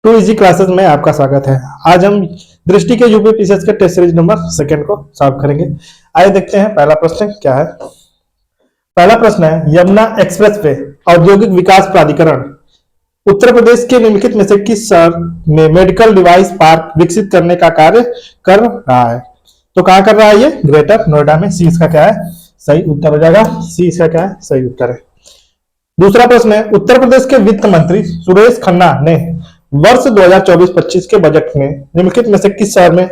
To easy classes में आपका स्वागत है। आज हम दृष्टि के यूपी पीसीएस के टेस्ट सीरीज नंबर सेकंड को सॉल्व करेंगे। आइए देखते हैं पहला प्रश्न क्या है। पहला प्रश्न है, यमुना एक्सप्रेस वे औद्योगिक विकास प्राधिकरण उत्तर प्रदेश के निम्नलिखित में से किस शहर में मेडिकल डिवाइस पार्क विकसित करने का कार्य कर रहा है? तो कहां कर रहा है ये? ग्रेटर नोएडा में। सी इसका क्या है? सही उत्तर हो जाएगा। सी इसका क्या है? सही उत्तर है। दूसरा प्रश्न है, उत्तर प्रदेश के वित्त मंत्री सुरेश खन्ना ने वर्ष 2024-25 के बजट में निम्नलिखित में से किस शहर में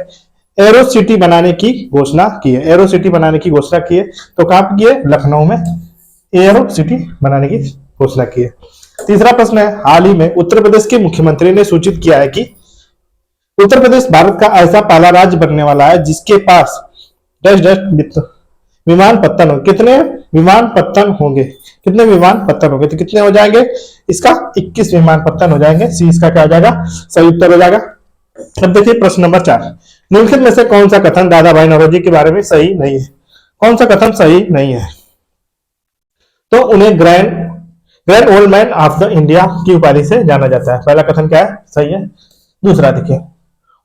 एरो सिटी बनाने की घोषणा की है? एरो सिटी बनाने की घोषणा की है तो कहां पर की है? लखनऊ में एरो सिटी बनाने की घोषणा की है। तीसरा प्रश्न है, हाल ही में उत्तर प्रदेश के मुख्यमंत्री ने सूचित किया है कि उत्तर प्रदेश भारत का ऐसा पहला राज्य बनने वाला है जिसके पास डैश डैश विमानपत्तन हो। कितने विमानपत्तन होंगे? कितने विमानपत्तन होंगे? तो कितने हो जाएंगे? इसका 21 विमानपत्तन हो जाएंगे। सी इसका क्या हो जाएगा? सही उत्तर हो जाएगा। अब देखिए प्रश्न नंबर 4, निम्नलिखित में से कौन सा कथन दादा भाई नौरोजी के बारे में सही नहीं है? कौन सा कथन सही नहीं है? तो उन्हें grand old man of the India की उपाधि से जाना जाता है। पहला कथन क्या है? सही है। दूसरा देखिए,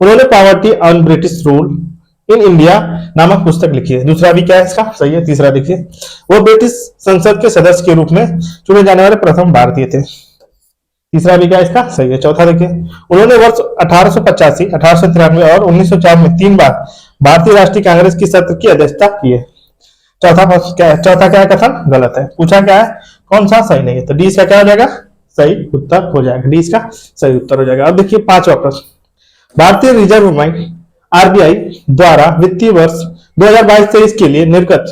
उन्होंने poverty on British rule in India नामक पुस्तक लिखी है। दूसरा भी क्या है इसका? सही है। तीसरा देखिए, वो ब्रिटिश संसद के सदस्य के रूप में चुने जाने वाले प्रथम भारतीय थे। तीसरा भी क्या है इसका? सही है। चौथा देखिए, उन्होंने वर्ष 1885, 1893 और 1904 में 3 बार भारतीय राष्ट्रीय कांग्रेस की सत्र की अध्यक्षता की है। चौथा क्या है? चौथा क्या है कथन? गलत है। पूछा क्या है? कौन सा सही नहीं है? तो डी इसका क्या हो जाएगा? सही उत्तर हो जाएगा। डी इसका सही उत्तर हो जाएगा। अब देखिए पांचवा प्रश्न, भारतीय रिजर्व बैंक आरबीआई द्वारा वित्तीय वर्ष 2022-23 के लिए निर्गत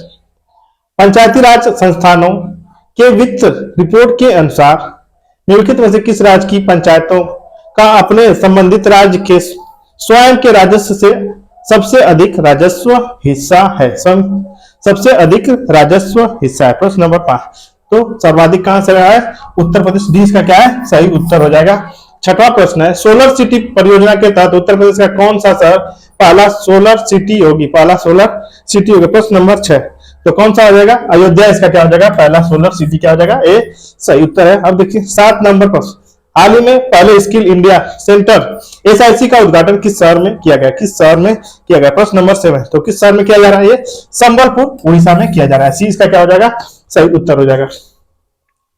पंचायती राज संस्थानों के वित्त रिपोर्ट के अनुसार निम्नलिखित में से किस राज्य की पंचायतों का अपने संबंधित राज्य के स्वयं के राजस्व से सबसे अधिक राजस्व हिस्सा है? सबसे अधिक राजस्व हिस्सा है। प्रश्न नंबर 5, तो सर्वाधिक कहां से रहा है? उत्तर प्रदेश। डी इसका क्या है? सही उत्तर हो जाएगा। छठवां प्रश्न है, सोलर सिटी परियोजना के तहत उत्तर प्रदेश का कौन सा शहर पहला सोलर सिटी होगी? पहला सोलर सिटी होगा। प्रश्न नंबर 6, तो कौन सा हो जाएगा? अयोध्या इसका क्या हो जाएगा? पहला सोलर सिटी क्या हो जाएगा? ए सही उत्तर है। अब देखिए 7 नंबर प्रश्न, हाल ही में पहले स्किल इंडिया सेंटर एसआईसी का उद्घाटन किस शहर में किया गया? किस शहर में किया गया? प्रश्न नंबर 7, तो किस शहर में किया जा रहा है? ये संबलपुर उड़ीसा में किया जा रहा है। सी इसका क्या हो जाएगा? सही उत्तर हो जाएगा।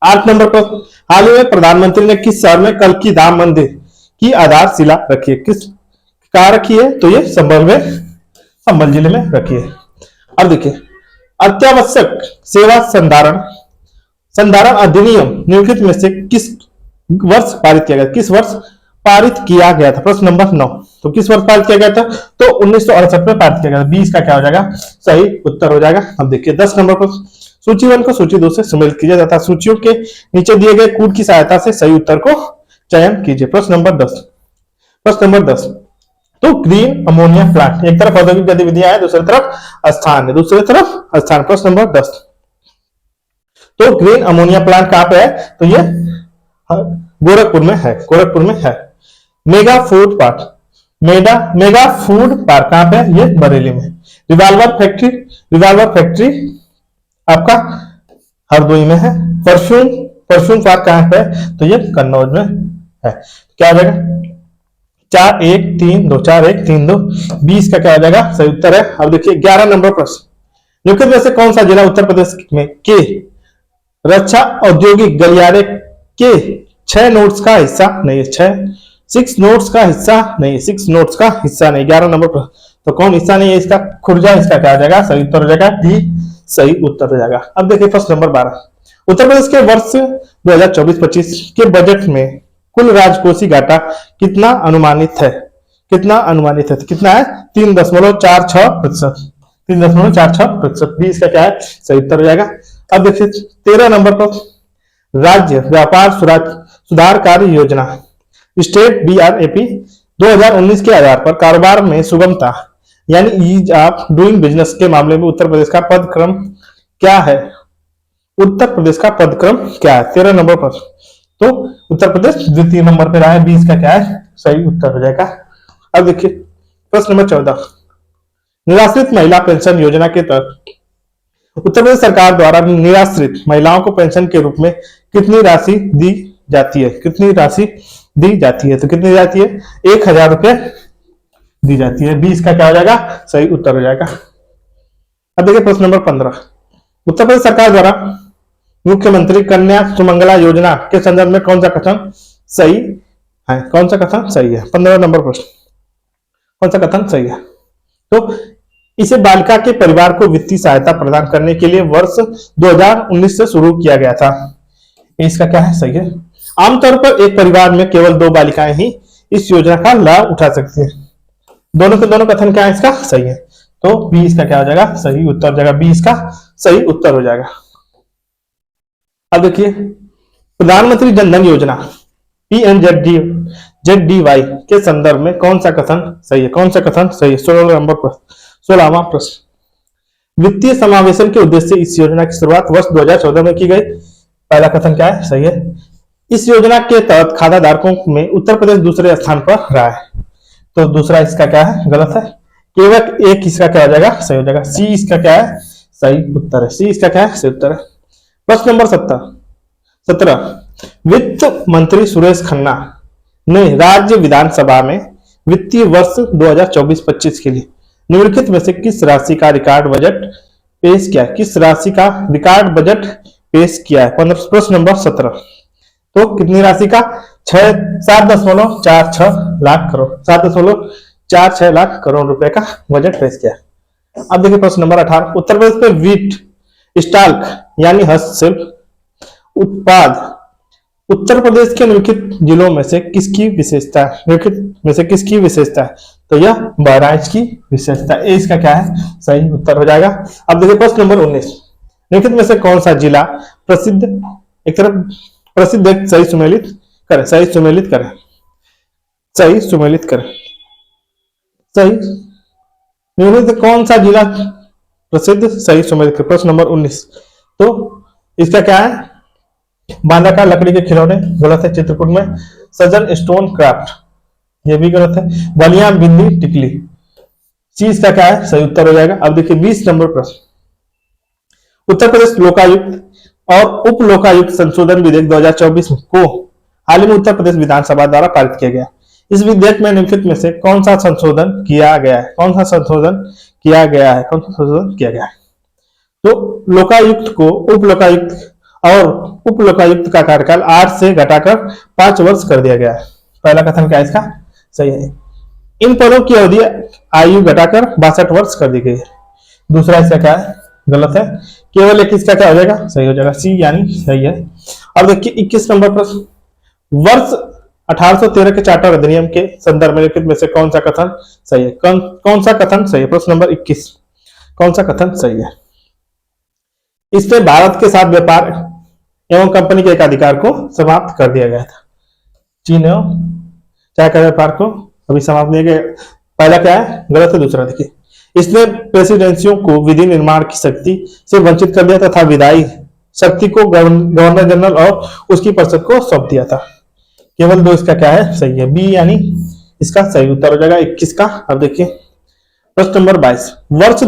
8 नंबर प्रश्न, हाल ही में प्रधानमंत्री ने किस शहर में कल्की धाम मंदिर की आधारशिला रखी है? किस कहा रखी है? तो ये संबल जिले में रखी है। अब देखिए, अत्यावश्यक सेवा संधारण अधिनियम निम्नलिखित में से किस वर्ष पारित किया गया? किस वर्ष पारित किया गया था? प्रश्न नंबर 9, तो किस वर्ष पारित किया गया था? तो 1968 में पारित किया गया था। 20 का क्या हो जाएगा? सही उत्तर हो जाएगा। अब देखिए 10 नंबर पर, सूची 1 को सूची 2 से सम्मिलित किया जाता है। सूचियों के नीचे दिए गए कूट की सहायता से सही उत्तर को चयन कीजिए। प्रश्न नंबर 10, तो ग्रीन अमोनिया प्लांट, एक तरफ औद्योगिक गतिविधियां है, दूसरी तरफ स्थान है। प्रश्न नंबर 10, तो ग्रीन अमोनिया प्लांट कहां पे है? तो ये गोरखपुर में है। मेगा फूड पार्क कहां पे है? ये बरेली में। रिवाल्वर फैक्ट्री आपका हरदोई में है। परफ्यूम पार्क कहां पे है? तो ये कन्नौज में है। क्या हो जाएगा? 4 1 3 2, 4 1 3 2, 20 का क्या हो जाएगा? सही उत्तर है। अब देखिए 11 नंबर प्रश्न, निम्नलिखित में से कौन सा जिला उत्तर प्रदेश में के रक्षा औद्योगिक गलियारे के 6 नोट्स का हिस्सा नहीं है? 6 नोट्स का हिस्सा नहीं। 11 नंबर प्रश्न, तो कौन हिस्सा नहीं है इसका? खुर्जा इसका क्या हो जाएगा? सही उत्तर हो जाएगा। डी सही उत्तर हो जाएगा। अब देखिए प्रश्न नंबर 12, उत्तर प्रदेश के वर्ष 2024-25 के बजट में कुल राजकोषीय घाटा कितना अनुमानित है? कितना है? 3.46%। 3.46%। 20 का क्या है? सही उत्तर हो जाएगा। अब देखिए 13 नंबर पर, राज्य व्यापार सुधार कार्य योजना स्टेट BRAP 2019 के आधार पर कारोबार में सुगमता यानी ईज ऑफ डूइंग बिजनेस के मामले में उत्तर प्रदेश का पदक्रम क्या है? 13 नंबर पर, तो उत्तर प्रदेश द्वितीय नंबर पर रहा है। 20 का क्या है? सही उत्तर हो जाएगा। अब देखिए प्रश्न नंबर 14, निराश्रित महिला पेंशन योजना के तहत उत्तर प्रदेश सरकार द्वारा निराश्रित महिलाओं को पेंशन के रूप में कितनी राशि दी जाती है? दी जाती है। तो कितनी दी जाती है? 1,000 रुपये दी जाती है। बी इसका क्या हो जाएगा? सही उत्तर हो जाएगा। अब देखिए प्रश्न नंबर 15। उत्तर प्रदेश सरकार द्वारा मुख्यमंत्री कन्या सुमंगला योजना के संदर्भ में कौन सा कथन सही है? कौन सा कथन सही है? 15 नंबर प्रश्न, कौन सा कथन सही है? तो इसे बालिका के परिवार को वित्तीय सहायता प्रदान करने के लिए वर्ष 2019 से शुरू किया गया था। इसका क्या है? सही है। आमतौर पर एक परिवार में केवल 2 बालिकाएं ही इस योजना का लाभ उठा सकती हैं। दोनों के दोनों कथन क्या है? इसका सही है। तो बी इसका क्या हो जाएगा? सही उत्तर हो जाएगा। बी इसका सही उत्तर हो जाएगा। अब देखिए प्रधानमंत्री जनधन योजना PMJDY के संदर्भ में कौन सा कथन सही है? कौन सा कथन सही है? 16 नंबर प्रश्न, 16वां प्रश्न। वित्तीय समावेशन के उद्देश्य से इस योजना की शुरुआत वर्ष 2014 में की गई। पहला कथन क्या है? सही है। इस योजना के तहत खाता धारकों में उत्तर प्रदेश दूसरे स्थान पर रहा है। तो दूसरा इसका क्या है? गलत है। केवल एक इसका क्या हो जाएगा? सही हो जाएगा। सी इसका क्या है? सही उत्तर है। सी इसका क्या है? सही उत्तर है। प्रश्न नंबर 17। वित्त मंत्री सुरेश खन्ना ने राज्य विधानसभा में वित्तीय वर्ष 2024-25 के लिए निम्नलिखित में से किस राशि का रिकॉर्ड बजट पेश किया? किस राशि का रिकॉर्ड बजट पेश किया है? प्रश्न नंबर 17। तो कितनी राशि का? 7.46 लाख करोड़, 7.46 लाख करोड़ रुपए का बजट पेश किया। अब देखिए प्रश्न नंबर 18। उत्तर प्रदेश में वीट स्टॉक यानी हस्तशिल्प उत्पाद उत्तर प्रदेश के निम्नलिखित जिलों में से किसकी विशेषता है? निम्नलिखित में से किसकी विशेषता है? तो यह बहराइच की विशेषता है। इसका क्या है? सही उत्तर हो जाएगा। अब देखिए प्रश्न नंबर 19। निम्नलिखित में से कौन सा जिला प्रसिद्ध एक तरफ प्रसिद्ध सही सुमेलित करें? सही सुमेलित करें, सही सुमेलित करें, सही निम्नलिखित कौन सा जिला प्रसिद्ध सही सुमेलित करें? प्रश्न नंबर 19। तो इसका क्या है? बांदा का लकड़ी के खिलौने, गलत है। चित्रकूट में सजन स्टोन क्राफ्ट, ये भी गलत है। बलिया बिंदी टिकली, सी इसका क्या है? सही उत्तर हो जाएगा। अब देखिए 20 नंबर प्रश्न। उत्तर प्रदेश लोकायुक्त और उप लोकायुक्त संशोधन विधेयक 2024 को हाल ही में उत्तर प्रदेश विधानसभा द्वारा पारित किया गया। इस विधेयक में निम्नलिखित में से कौन सा संशोधन किया गया है? कौन सा संशोधन किया गया है? कौन सा संशोधन किया गया है? तो लोकायुक्त को उप लोकायुक्त और उप लोकायुक्त का कार्यकाल 8 से घटाकर 5 वर्ष कर दिया गया है। पहला कथन क्या है? इसका सही है। इन पदों की अवधि आयु घटाकर 62 वर्ष कर दी गई है। दूसरा इसका क्या है? गलत है। केवल एक इसका क्या हो जाएगा? सही हो जाएगा। सी यानी सही है। अब देखिए 21 नंबर प्रश्न। वर्ष 1813 के चार्टर अधिनियम के संदर्भ में निम्नलिखित में से कौन सा कथन सही है? कौन सा कथन सही है? प्रश्न नंबर 21। कौन सा कथन सही है? इससे भारत के साथ व्यापार एवं कंपनी के एकाधिकार को समाप्त कर दिया गया था। चीन एवं चाय का व्यापार को अभी समाप्त किया गया। पहला क्या है? गलत है। दूसरा देखिए, इसने प्रेसिडेंसियों को विधि निर्माण की शक्ति से वंचित कर दिया तथा विधायी शक्ति को गवर्नर जनरल और उसकी परिषद को सौंप दिया था। केवल 2 इसका क्या है? सही है। बी यानी इसका सही उत्तर हो जाएगा 21 का। अब देखिए प्रश्न नंबर 22। वर्ष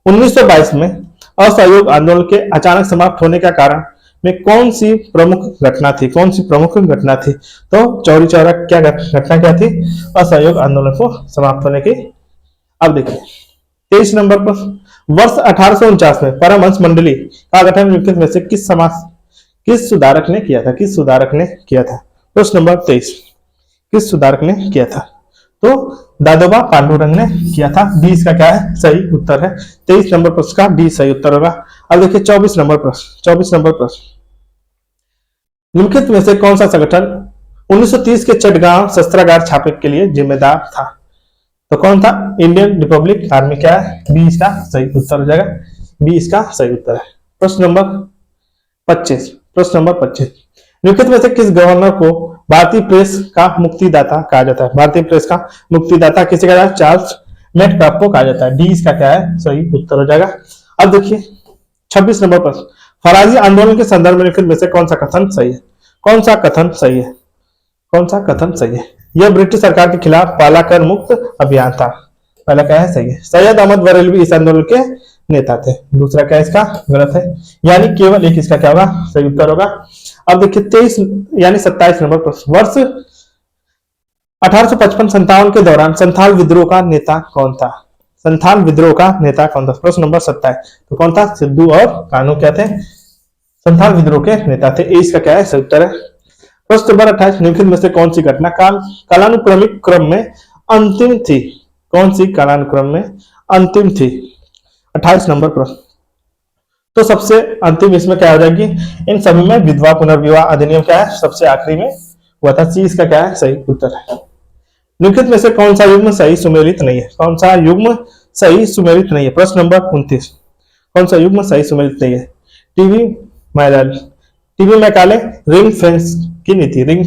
1922 में असहयोग आंदोलन के अचानक समाप्त होने का कारण में कौन सी प्रमुख घटना थी? कौन सी प्रमुख घटना थी? तो चौरी चौरा क्या घटना क्या थी? असहयोग आंदोलन को समाप्त होने की। अब देखिए 23 नंबर पर वर्ष 1849 में परमहंस मंडली का गठन निम्नलिखित में से किस सुधारक ने किया था? किस सुधारक ने किया था? प्रश्न नंबर 23। किस सुधारक ने किया था? तो दादोबा पांडुरंग ने किया था। बी इसका क्या है? सही उत्तर है। 23 नंबर प्रश्न का बी सही उत्तर होगा। अब देखिए 24 नंबर प्रश्न। 24 नंबर प्रश्न। निम्नलिखित में से कौन सा संगठन 1930 के चटगांव शस्त्रागार छापे के लिए जिम्मेदार था? तो कौन था? Indian Republic army. क्या है? बी इसका सही उत्तर हो जाएगा। बी इसका सही उत्तर है। प्रश्न नंबर 25। प्रश्न नंबर 25। निम्नलिखित में से किस गवर्नर को भारतीय प्रेस का मुक्तिदाता कहा जाता है? भारतीय प्रेस का मुक्तिदाता किसे कहा जाता है? चार्ल्स मेटकाफ को कहा जाता है। डी इसका क्या है? सही उत्तर हो जाएगा। अब देखिए 26 नंबर प्रश्न। फराजी आंदोलन के संदर्भ में निम्नलिखित में से कौन सा कथन सही है? कौन सा कथन सही है? कौन सा कथन सही है? यह ब्रिटिश सरकार के खिलाफ पहला कर मुक्त अभियान था। पहला क्या है? सही है। सैयद अहमद बरेलवी इस आंदोलन के नेता थे। दूसरा क्या है? इसका गलत है। यानी केवल एक इसका क्या होगा? सही उत्तर होगा। अब देखिए 23 यानी 27 नंबर प्रश्न, वर्ष 1855-57 के दौरान संथाल विद्रोह का नेता कौन था? संथाल विद्रोह का नेता कौन था? प्रश्न नंबर 27। तो कौन था? सिद्धू और कान्हू क्या थे? संथाल विद्रोह के नेता थे। इसका क्या है सही उत्तर है। प्रश्न नंबर 28, निम्नलिखित में से कौन सी घटना कालानुक्रमिक क्रम में अंतिम थी? कौन सी कालानुक्रम में अंतिम थी? 28 नंबर प्रश्न। तो सबसे अंतिम इसमें क्या हो जाएगी? इन सभी में विधवा पुनर्विवाह अधिनियम क्या है? सबसे आखिरी में हुआ था। सी इसका क्या है सही उत्तर है। निम्नलिखित में से कौन सा युग्म सही सुमेलित नहीं है? कौन सा युग्म सही सुमेलित नहीं है? प्रश्न नंबर 29, कौन सा युग्म सही सुमेलित नहीं है? टीवी मैकाले रिंग फेंस की नीति, रिंग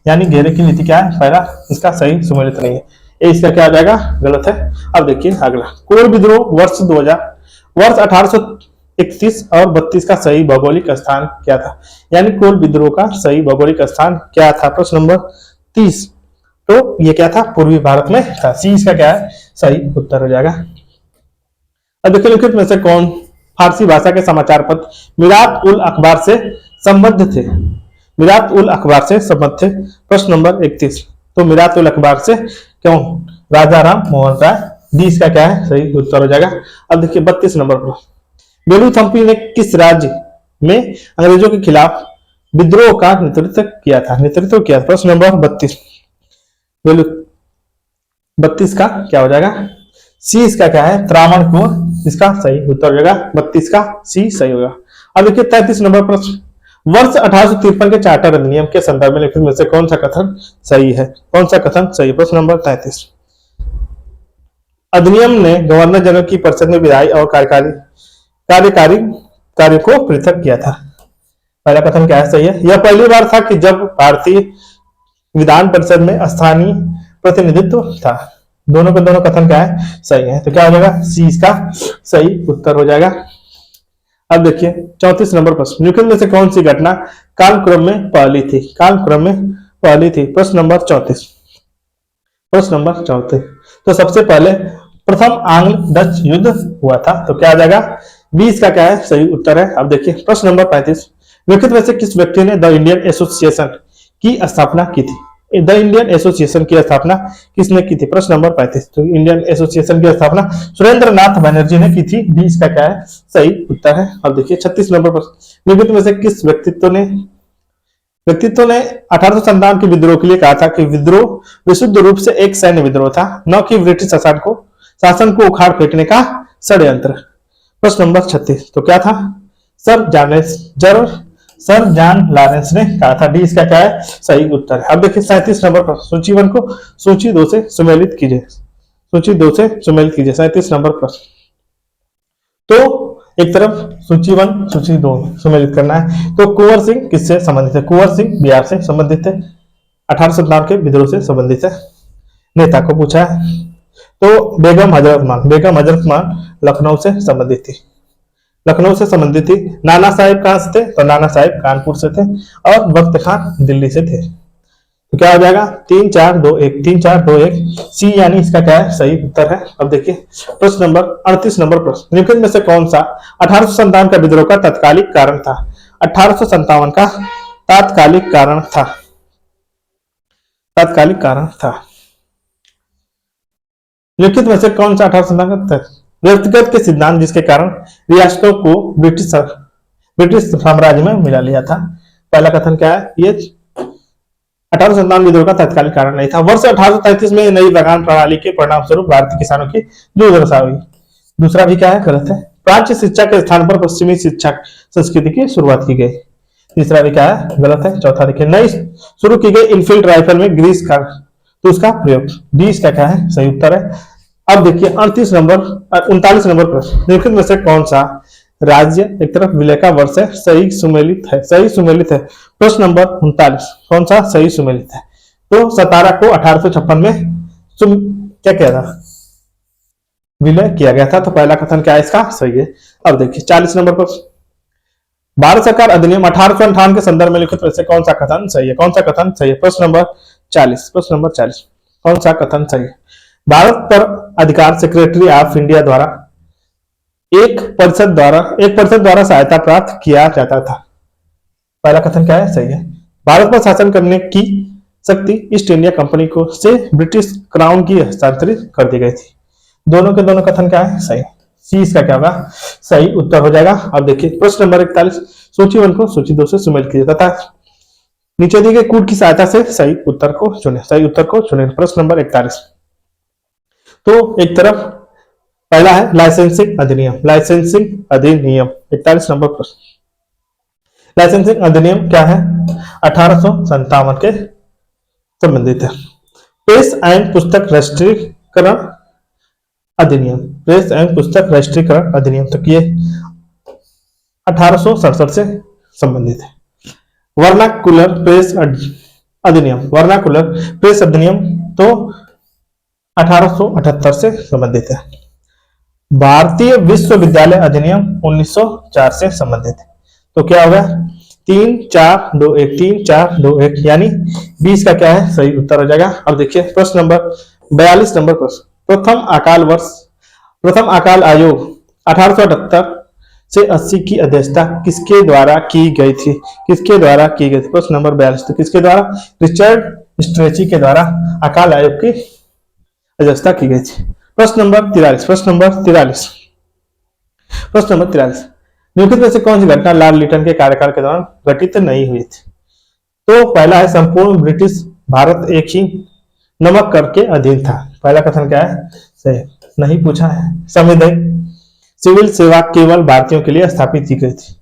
यानी घेरे की नीति क्या है? पहला इसका सही सुमेलित नहीं है। ए इसका क्या आ जाएगा? गलत है। अब देखिए अगला, कोल विद्रोह वर्ष 2000, वर्ष 1831 और 32 का सही भौगोलिक स्थान क्या था? यानी कोल विद्रोह का सही भौगोलिक स्थान क्या था? प्रश्न नंबर 30। तो ये क्या था? पूर्वी भारत में था। सी इसका क्या है सही उत्तर हो जाएगा। अब देखिए लिखित में से कौन फारसी भाषा के समाचार पत्र मिरात उल अखबार से संबद्ध थे? मिरात उल अखबार से संबद्ध थे। प्रश्न नंबर 31। तो मिरात उल अखबार से क्यों? राजा राम मोहन राय। डी इसका क्या है सही उत्तर हो जाएगा। अब देखिए 32 नंबर पर, बेलूथम्पी ने किस राज्य में अंग्रेजों के खिलाफ विद्रोह का नेतृत्व किया था? प्रश्न नंबर 32। 32 का क्या हो जाएगा? सी इसका क्या है? त्रावणकोर इसका सही उत्तर हो जाएगा। 32 का सी सही होगा। अब देखिए 33 नंबर प्रश्न, वर्ष 1853 के चार्टर अधिनियम के संदर्भ में निम्नलिखित में से कौन सा कथन सही है? कौन सा कथन सही? प्रश्न नंबर 33। अधिनियम ने गवर्नर जनरल की परिषद में विधायी और कार्यकारी कार्य को पृथक किया था। पहला कथन क्या है? सही है। यह पहली बार था कि जब भारतीय विधान परिषद में स्थानीय प्रतिनिधित्व था। दोनों के दोनों कथन क्या है? सही है। तो क्या हो जाएगा? सी इसका सही उत्तर हो जाएगा। अब देखिए 34 नंबर प्रश्न, निम्नलिखित में से कौन सी घटना कालक्रम में पहली थी? कालक्रम में पहली थी। प्रश्न नंबर 34। तो सबसे पहले प्रथम आंग्ल डच युद्ध हुआ था। तो क्या आ जाएगा? 20 का क्या है सही उत्तर है। अब देखिए प्रश्न नंबर 35, निम्नलिखित में से किस व्यक्ति ने द इंडियन एसोसिएशन की स्थापना की थी? द इंडियन एसोसिएशन की स्थापना किसने की थी? प्रश्न नंबर 35। तो इंडियन एसोसिएशन की स्थापना सुरेंद्र नाथ बनर्जी ने की थी। 20 का क्या है सही उत्तर है। अब देखिए 36 नंबर प्रश्न, निम्नलिखित में से किस व्यक्तित्व ने 1857 के विद्रोह के लिए कहा था कि विद्रोह विशुद्ध रूप से एक सैन्य विद्रोह था, न कि ब्रिटिश शासन को उखाड़ फेंकने का षड्यंत्र? प्रश्न नंबर 36। तो क्या था? सर जॉन लॉरेंस ने कहा था। डी इसका क्या है सही उत्तर है। अब देखिए 37 नंबर पर, सूची 1 को सूची 2 से सुमेलित कीजिए। 37 नंबर प्रश्न। तो एक तरफ सूची 1 सूची 2 सुमेलित करना है। तो कुंवर सिंह किससे संबंधित है? कुंवर सिंह बिहार से संबंधित है। 1857 के विद्रोह से संबंधित है। नेता को पूछा है। तो बेगम हजरत मान लखनऊ से संबंधित थी। नाना साहिब कहां से थे? तो नाना साहिब कानपुर से थे। और वक्त खान दिल्ली से थे। तो क्या हो जाएगा? 3 4 2 1 3 4 2 1 सी यानी इसका क्या है सही उत्तर है। अब देखिए प्रश्न नंबर 38 नंबर प्रश्न, निम्नलिखित में से कौन सा 1857 का विद्रोह का तात्कालिक कारण था? 1857 का तात्कालिक कारण था। निम्नलिखित में से कौन सा 1857 का व्यक्तिगत के सिद्धांत जिसके कारण रियासतों को ब्रिटिश साम्राज्य में मिला लिया था? पहला कथन क्या है? ये 1857 विद्रोह का तात्कालिक कारण नहीं था। वर्ष 1833 में नई बागान प्रणाली के परिणाम स्वरूप भारतीय किसानों की दुर्दशा हुई। दूसरा भी क्या है? गलत है। प्राच्य शिक्षा के स्थान पर पश्चिमी शिक्षा संस्कृति की शुरुआत की गई। तीसरा भी क्या है? गलत है। चौथा देखिए, नई शुरू की गई इनफील्ड राइफल में ग्रीस का तो उसका प्रयोग। डी इसका क्या है सही उत्तर है। अब देखिए 39 नंबर प्रश्न, निम्नलिखित में से कौन सा राज्य एक तरफ विलय का वर्ष है सही सुमेलित है? प्रश्न नंबर 39, कौन सा सही सुमेलित है? तो सतारा को 1856 में क्या किया था? विलय किया गया था। तो पहला कथन क्या है इसका सही है। अब देखिए 40 नंबर प्रश्न, भारत सरकार अधिनियम 1858 के संदर्भ में लिखित में से कौन सा कथन सही है? प्रश्न नंबर 40, कौन सा कथन सही है? भारत पर अधिकार सेक्रेटरी ऑफ इंडिया द्वारा एक परिषद द्वारा सहायता प्राप्त किया जाता था। पहला कथन क्या है? सही है। भारत पर शासन करने की शक्ति ईस्ट इंडिया कंपनी को से ब्रिटिश क्राउन की हस्तांतरित कर दी गई थी। दोनों के दोनों कथन क्या है? सही। सी इसका क्या होगा? सही उत्तर हो जाएगा। अब देखिए प्रश्न नंबर 41, सूची 1 को सूची 2 से सुमेल कीजिए तथा नीचे दिए गए कूट की सहायता से सही उत्तर को चुने। सही उत्तर को चुने। प्रश्न नंबर 41, तो एक तरफ पहला है लाइसेंसिंग अधिनियम। लाइसेंसिंग अधिनियम 41 नंबर प्रश्न। लाइसेंसिंग अधिनियम क्या है? 1857 के संबंधित है। प्रेस एंड पुस्तक राष्ट्रीयकरण अधिनियम। प्रेस एंड पुस्तक राष्ट्रीयकरण अधिनियम तक ये 1867 से संबंधित है। वर्नाकुलर प्रेस अधिनियम। वर्नाकुलर प्रेस अधिनियम तो 1878 से संबंधित है। भारतीय विश्वविद्यालय अधिनियम 1904 से संबंधित है। तो क्या होगा? 3 4 2 1, 3 4 2 1, यानी 20 का क्या है? सही उत्तर हो जाएगा। अब देखिए प्रश्न नंबर 42 नंबर प्रश्न। प्रथम अकाल आयोग 1878 से 80 की अध्यक्षता किसके द्वारा की गई थी? किसके द्वारा की गई थी? प्रश्न नंबर 42, तो किसके द्वारा? रिचर्ड स्ट्रेची के द्वारा अकाल आयोग की अध्यक्षता की गई थी। प्रश्न नंबर 43। प्रश्न नंबर 43, निम्नलिखित में से कौन सी घटना लॉर्ड लिटन के कार्यकाल के दौरान घटित नहीं हुई थी? तो पहला है संपूर्ण ब्रिटिश भारत एक ही नमक कर के अधीन था। पहला कथन क्या है? सही। नहीं पूछा है। संवैधानिक सिविल सेवा केवल भारतीयों के लिए स्थापित की गई थी।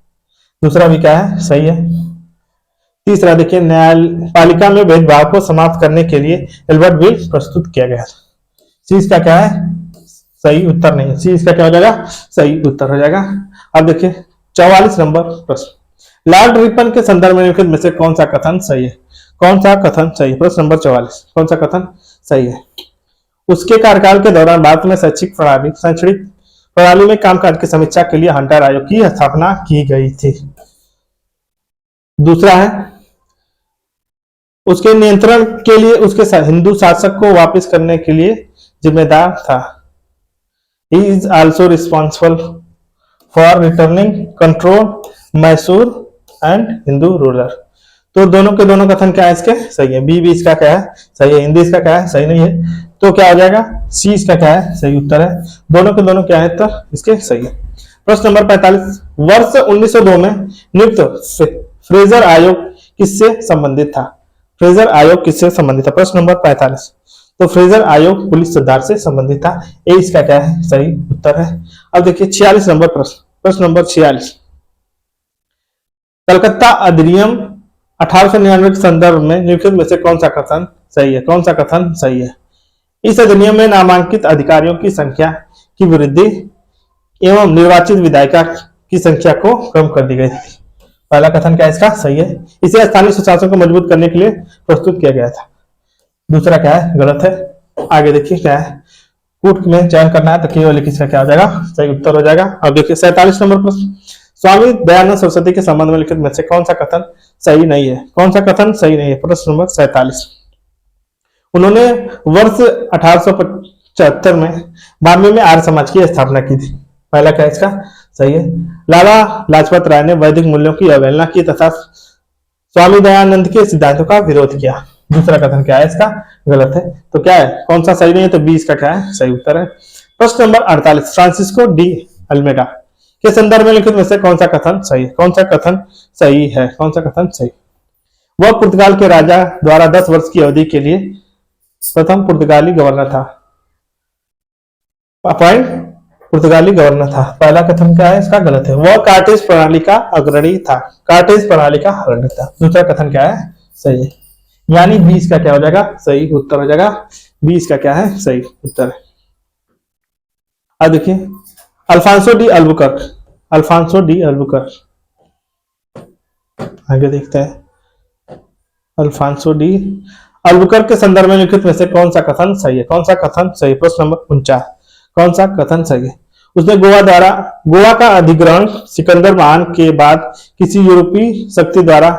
दूसरा भी क्या है? सही है। तीसरा देखिए न्यायपालिका में भेदभाव को समाप्त करने के लिए एल्बर्ट बिल प्रस्तुत किया गया था। सी इसका क्या है? सही उत्तर नहीं है। सी इसका क्या हो जाएगा? सही उत्तर हो जाएगा। अब देखिए 44 नंबर प्रश्न। लॉर्ड रिपन के संदर्भ में में से कौन सा कथन सही है? कौन सा कथन सही है? प्रश्न नंबर 44, कौन सा कथन सही है? उसके कार्यकाल के दौरान भारत में शैक्षिक प्रणाली में कामकाज की समीक्षा के लिए हंटर आयोग की स्थापना की गई थी। दूसरा है उसके नियंत्रण के लिए उसके हिंदू शासक को वापस करने के लिए जिम्मेदार था। He is also responsible for returning control Mysore and Hindu ruler. तो दोनों के दोनों कथन क्या है? इसके सही है। बी इसका क्या है? सही है। हिंदी इसका क्या है? सही नहीं है। तो क्या हो जाएगा? सी इसका क्या है? सही उत्तर है। दोनों के दोनों क्या है? तो इसके सही है। प्रश्न नंबर 45, वर्ष 1902 में नियुक्त फ्रेजर आयोग किससे संबंधित था? फ्रेजर आयोग किससे संबंधित था? प्रश्न नंबर 45, तो फ्रेजर आयोग पुलिस सुधार से संबंधित था। ए इसका क्या है? सही उत्तर है। अब देखिए 46 नंबर प्रश्न। प्रश्न नंबर 46, कलकत्ता अधिनियम 1899 के संदर्भ में निम्नलिखित में से कौन सा कथन सही है? कौन सा कथन सही है? इस अधिनियम में नामांकित अधिकारियों की संख्या की वृद्धि एवं निर्वाचित विधायिका की संख्या को कम कर दी गई थी। पहला कथन क्या इसका? सही है। इसे स्थानीय सुशासन को मजबूत करने के लिए प्रस्तुत किया गया था। दूसरा क्या है? गलत है। आगे देखिए क्या है? कूट में चयन करना है तो केवल किसका क्या हो जाएगा? सही उत्तर हो जाएगा। अब देखिए 47 नंबर प्रश्न। स्वामी दयानंद सरस्वती के संबंध में लिखित में से कौन सा कथन सही नहीं है? कौन सा कथन सही नहीं है? प्रश्न नंबर 47, उन्होंने वर्ष 1875 में बॉम्बे में आर्य समाज की स्थापना की थी। पहला क्या इसका? सही है। लाला लाजपत राय ने वैदिक मूल्यों की अवहेलना की तथा स्वामी दयानंद के सिद्धांतों का विरोध किया। दूसरा कथन क्या है? इसका गलत है। तो क्या है? कौन सा सही नहीं है? तो बी इसका क्या है? सही उत्तर है। प्रश्न नंबर 48, फ्रांसिस्को डी अल्मेडा के संदर्भ में लिखित में से कौन सा कथन सही है? कौन सा कथन सही है? कौन सा कथन सही? वह पुर्तगाल के राजा द्वारा 10 वर्ष की अवधि के लिए प्रथम पुर्तगाली गवर्नर था। अपॉइंट पुर्तगाली गवर्नर था। पहला कथन क्या है? इसका गलत है। वह कार्टेज प्रणाली का अग्रणी था। कार्टेज प्रणाली का अग्रणी था। दूसरा कथन क्या है? सही है। यानी 20 का क्या हो जाएगा? सही उत्तर हो जाएगा। 20 का क्या है? सही उत्तर है। अब देखिए Alfonso de Albuquerque. Alfonso de Albuquerque, आगे देखते हैं। अल्फांसो डी अल्बुकर्क के संदर्भ में लिखित में से कौन सा कथन सही है? कौन सा कथन सही? प्रश्न नंबर 49, कौन सा कथन सही है? उसने गोवा का अधिग्रहण सिकंदर महान के बाद किसी यूरोपीय शक्ति द्वारा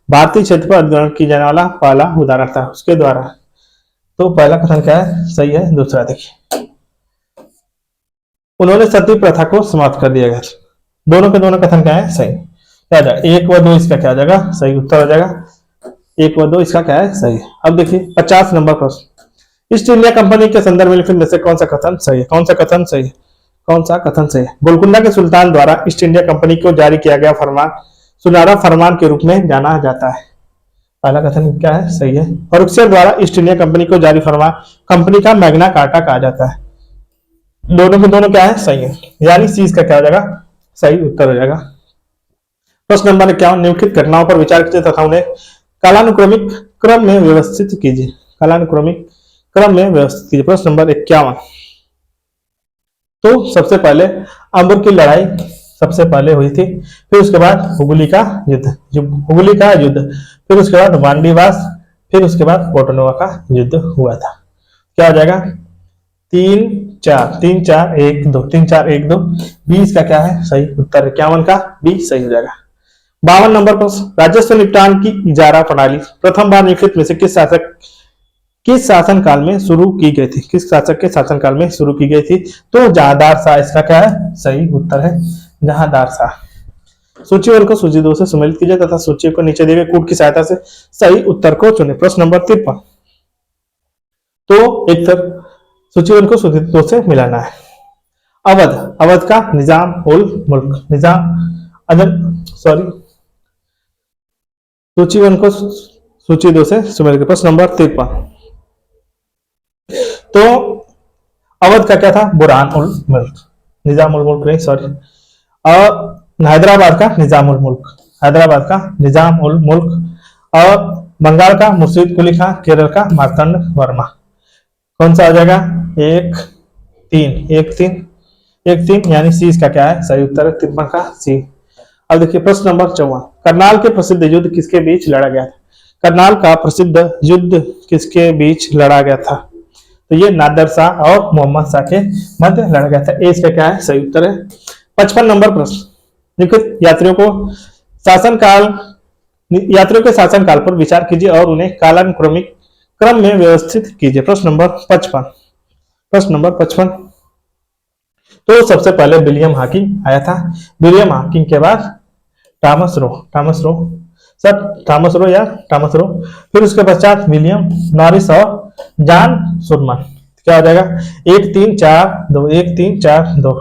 भारतीय क्षेत्र पर अधिग्रहण की जाने वाला पहला उदाहरण था उसके द्वारा। तो पहला कथन क्या है? सही है। दूसरा देखिए उन्होंने सती प्रथा को समाप्त कर दिया गया। दोनों के दोनों कथन क्या है? सही। क्या हो जाएगा, 1 व 2 इसका क्या हो जाएगा, सही उत्तर हो जाएगा। 1 व 2 इसका क्या है, सही है। अब देखिए 50 नंबर प्रश्न, ईस्ट इंडिया कंपनी के संदर्भ में लिखित में से कौन सा कथन सही है, कौन सा कथन सही है, कौन सा कथन सही है। गोलकुंडा के सुल्तान द्वारा ईस्ट इंडिया कंपनी को जारी किया गया फरमान सुनहरा फरमान के रूप में जाना जाता है। पहला कथन क्या है, सही है। फर्रुखसियर द्वारा ईस्ट इंडिया कंपनी को जारी फरमान कंपनी का मैग्ना कार्टा कहा जाता है। दोनों के दोनों क्या है, सही है, यानी सी इसका क्या हो जाएगा, सही उत्तर हो जाएगा। प्रश्न नंबर 51, निम्नलिखित घटनाओं पर विचार कीजिए तथा उन्हें कालानुक्रमिक क्रम में व्यवस्थित कीजिए, कालानुक्रमिक क्रम में व्यवस्थित कीजिए। प्रश्न नंबर 51, तो सबसे पहले अंबर की लड़ाई सबसे पहले हुई थी, फिर उसके बाद हुगली का युद्ध, हुगली का युद्ध, फिर उसके बाद वांडीवास, फिर उसके बाद पोटनोवा का युद्ध हुआ था। क्या हो जाएगा, 3 4 3 4 1 2 3 4 1 2, 20 का क्या है, सही उत्तर। 51 का बी सही हो जाएगा। 52 नंबर प्रश्न, राजस्व निपटान की इजारा प्रणाली प्रथम बार निम्नलिखित में से किस शासन काल में शुरू की गई थी, किस शासक के शासन काल में शुरू की गई थी। तो जहांदार शाह इसका क्या है, सही उत्तर है, जहांदार शाह। सूची वन को सूची 2 से सम्मिलित कीजिए तथा सूची को नीचे दिए गए कूट की सहायता से सही उत्तर को चुने। प्रश्न नंबर 53, तो एक तरफ सूची वन को सूची 2 से मिलाना है। अवध का निजाम उल मुल्क, सूची वन को सूची 2 से सम्मिलित। प्रश्न नंबर 53, तो अवध का क्या था, बुरहान उल मुल्क, निजाम उल मुल्क नहीं, सॉरी, और हैदराबाद का निजाम उल मुल्क, हैदराबाद का निजाम उल मुल्क, और बंगाल का मुर्शीद कुली खां, केरल का मार्तंड वर्मा। कौन सा आ जाएगा, 1 3 1 3 1 3, यानी सी इसका क्या है, सही उत्तर है, 53 का सी। अब देखिए प्रश्न नंबर 54, करनाल के प्रसिद्ध युद्ध किसके बीच लड़ा गया था, करनाल का प्रसिद्ध युद्ध किसके बीच लड़ा गया था। तो ये नादिर शाह और मोहम्मद शाह के मध्य लड़ा गया था। ए इसका क्या है, सही उत्तर है। 55 नंबर प्रश्न, लिखित यात्रियों के शासन काल पर विचार कीजिए और उन्हें कालानुक्रमिक क्रम में व्यवस्थित कीजिए। प्रश्न नंबर 55, तो सबसे पहले विलियम हाकिंग आया था, विलियम हाकिंग के बाद थॉमस रो, फिर उसके पश्चात विलियम नॉरिस और जॉन सुरमन। क्या हो जाएगा, 1 3 4 2 1 3 4 2,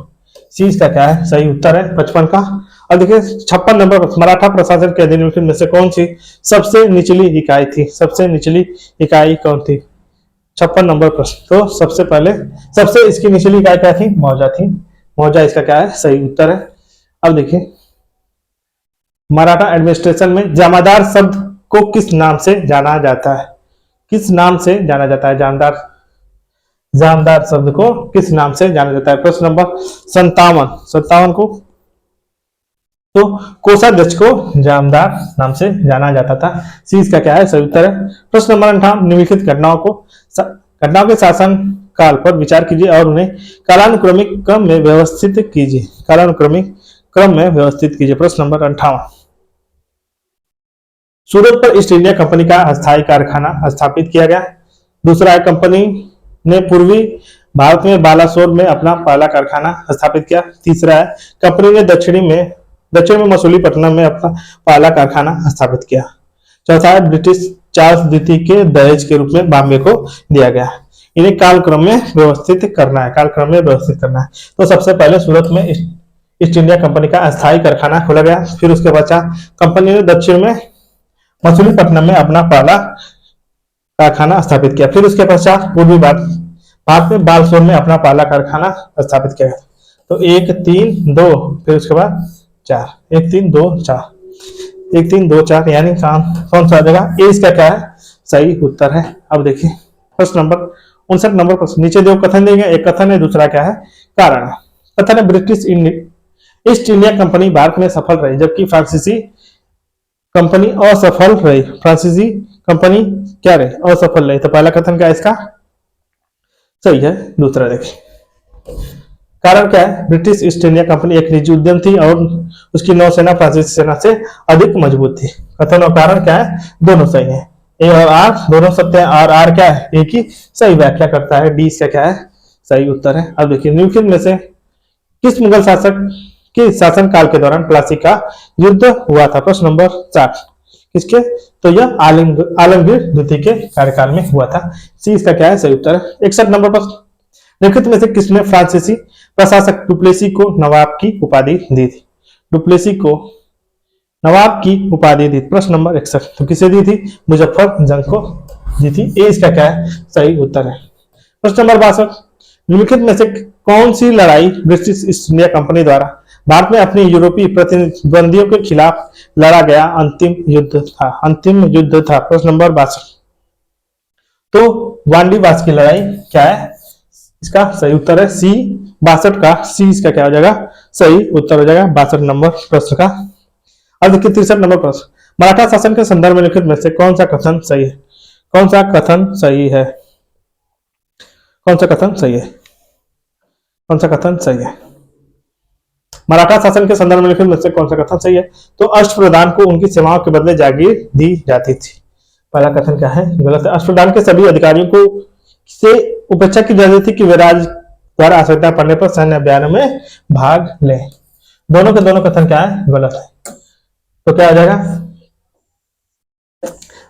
सी इसका क्या है, सही उत्तर है, 55 का। अब देखिए 56 नंबर, मराठा प्रशासन के अधीन में से कौन सी सबसे निचली इकाई थी, सबसे निचली इकाई कौन थी। 56 नंबर प्रश्न, तो सबसे इसकी निचली इकाई क्या थी, मौजा थी, मौजा इसका क्या है, सही उत्तर है। अब देखिए मराठा एडमिनिस्ट्रेशन में जमादार शब्द को किस नाम से जाना जाता है, किस नाम से जाना जाता है, जामदार शब्द को किस नाम से जाना जाता है। प्रश्न नंबर 57 को, तो कोषाध्यक्ष को जामदार नाम से जाना जाता था, सी इसका क्या है, सही उत्तर है। प्रश्न नंबर 58, निम्नलिखित घटनाओं के शासन काल पर विचार कीजिए और उन्हें कालानुक्रमिक क्रम में व्यवस्थित कीजिए, कालानुक्रमिक क्रम में व्यवस्थित कीजिए। प्रश्न नंबर 58, सूरत पर ईस्ट इंडिया कंपनी का अस्थायी कारखाना स्थापित किया गया। दूसरा है, कंपनी ने पूर्वी भारत में बालासोर में अपना पहला कारखाना स्थापित किया। तीसरा है, कंपनी ने दक्षिण में मसूलीपट्टनम में अपना पहला कारखाना स्थापित किया। चौथा है, ब्रिटिश चार्ल्स द्वितीय के दहेज के रूप में बॉम्बे को दिया गया। इन्हें कालक्रम में व्यवस्थित करना है, तो सबसे पहले सूरत में ईस्ट इंडिया कंपनी का अस्थायी कारखाना खोला गया। फिर उसके पश्चात कंपनी ने दक्षिण में मसूलीपट्टनम में अपना पहला कारखाना स्थापित किया। फिर उसके पश्चात पूर्वी भारत में बालासोर में अपना पहला कारखाना स्थापित किया। तो 1 3 2, फिर उसके बाद 4, 1 3 2 4, 1 3 2 4, यानी कौन सा आ जाएगा, ए इसका क्या है, सही उत्तर है। अब देखिए प्रश्न नंबर 59 नंबर प्रश्न, नीचे दो कथन देंगे, एक कथन है, दूसरा क्या है, कारण है। कथन है, British east India company Bharat में सफल रही जबकि फ्रांसीसी कंपनी असफल रही। फ्रांसीसी कंपनी क्या रही, असफल रही। तो पहला कथन क्या है इसका, सही है। दूसरा देखिए, कारण क्या है, ब्रिटिश ईस्ट इंडिया कंपनी एक निजी उद्यम थी और उसकी नौसेना फ्रांसीसी सेना से अधिक मजबूत थी। कथन और कारण क्या है, दोनों सही है। ए और आर दोनों सत्य है, और आर क्या है, एक ही सही व्याख्या करता है। डी इसका क्या है, सही उत्तर है। अब देखिए, निम्नलिखित में से किस मुगल शासक के शासनकाल के दौरान प्लासी का युद्ध हुआ था? प्रश्न नंबर 4 किसके? तो यह आलमगीर द्वितीय के कार्यकाल में हुआ था। सी इसका क्या है? सही उत्तर है। 61 नंबर प्रश्न, निम्नलिखित में से किसने फ्रांसीसी प्रशासक डुप्लेसी को नवाब की उपाधि दी थी? डुप्लेसी को नवाब की उपाधि दी। प्रश्न नंबर 61, तो किसे दी थी? मुजफ्फर जंग को दी थी। ए इसका क्या है? सही उत्तर है। प्रश्न नंबर 62, निम्नलिखित में से कौन सी लड़ाई ब्रिटिश ईस्ट इंडिया कंपनी द्वारा भारत में अपने यूरोपीय प्रतिद्वंदियों के खिलाफ लड़ा गया अंतिम युद्ध था? अंतिम युद्ध था। प्रश्न नंबर 62, तो वांडीवास की लड़ाई क्या है? इसका सही उत्तर है सी 62 का सी इसका क्या हो जाएगा? सही उत्तर हो जाएगा 62 नंबर प्रश्न का। अब देखिए 63 नंबर प्रश्न, मराठा शासन के संदर्भ में लिखित में से कौन सा कथन सही है? कौन सा कथन सही है? कौन सा कथन सही है? कौन सा कथन सही है? मराठा शासन के संदर्भ में लिखित में से कौन सा कथन सही है? तो अष्टप्रधान को उनकी सेवाओं के बदले जागीर दी जाती थी। पहला कथन क्या है? गलत है। अष्टप्रधान के सभी अधिकारियों को से उपेक्षा की जाती थी कि वे राज द्वारा आवश्यकता पड़ने पर सैन्य अभियान में भाग ले। दोनों के दोनों कथन क्या है? गलत है। तो क्या आ जाएगा?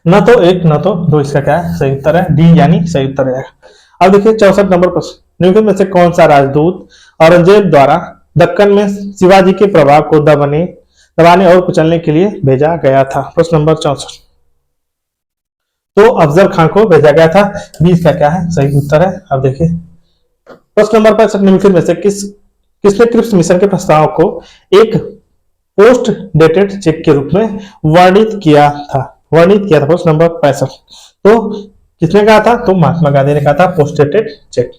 न तो एक न तो दो इसका क्या है? सही उत्तर है डी यानी सही उत्तर है। अब देखिए 64 नंबर प्रश्न, निम्नलिखित में से कौन सा राजदूत औरंगजेब द्वारा दक्कन में शिवाजी के प्रभाव को दबाने और कुचलने के लिए भेजा गया था? प्रश्न नंबर 64, तो अफजल खान को भेजा गया था। बी इसका क्या है? सही उत्तर है। अब देखिए प्रश्न नंबर 65, निम्नलिखित में से किसने क्रिप्स मिशन के प्रस्ताव को एक पोस्ट डेटेड चेक के रूप में वर्णित किया था? प्रश्न नंबर 65, तो किसने कहा था? तो महात्मा गांधी ने कहा था पोस्ट डेटेड चेक।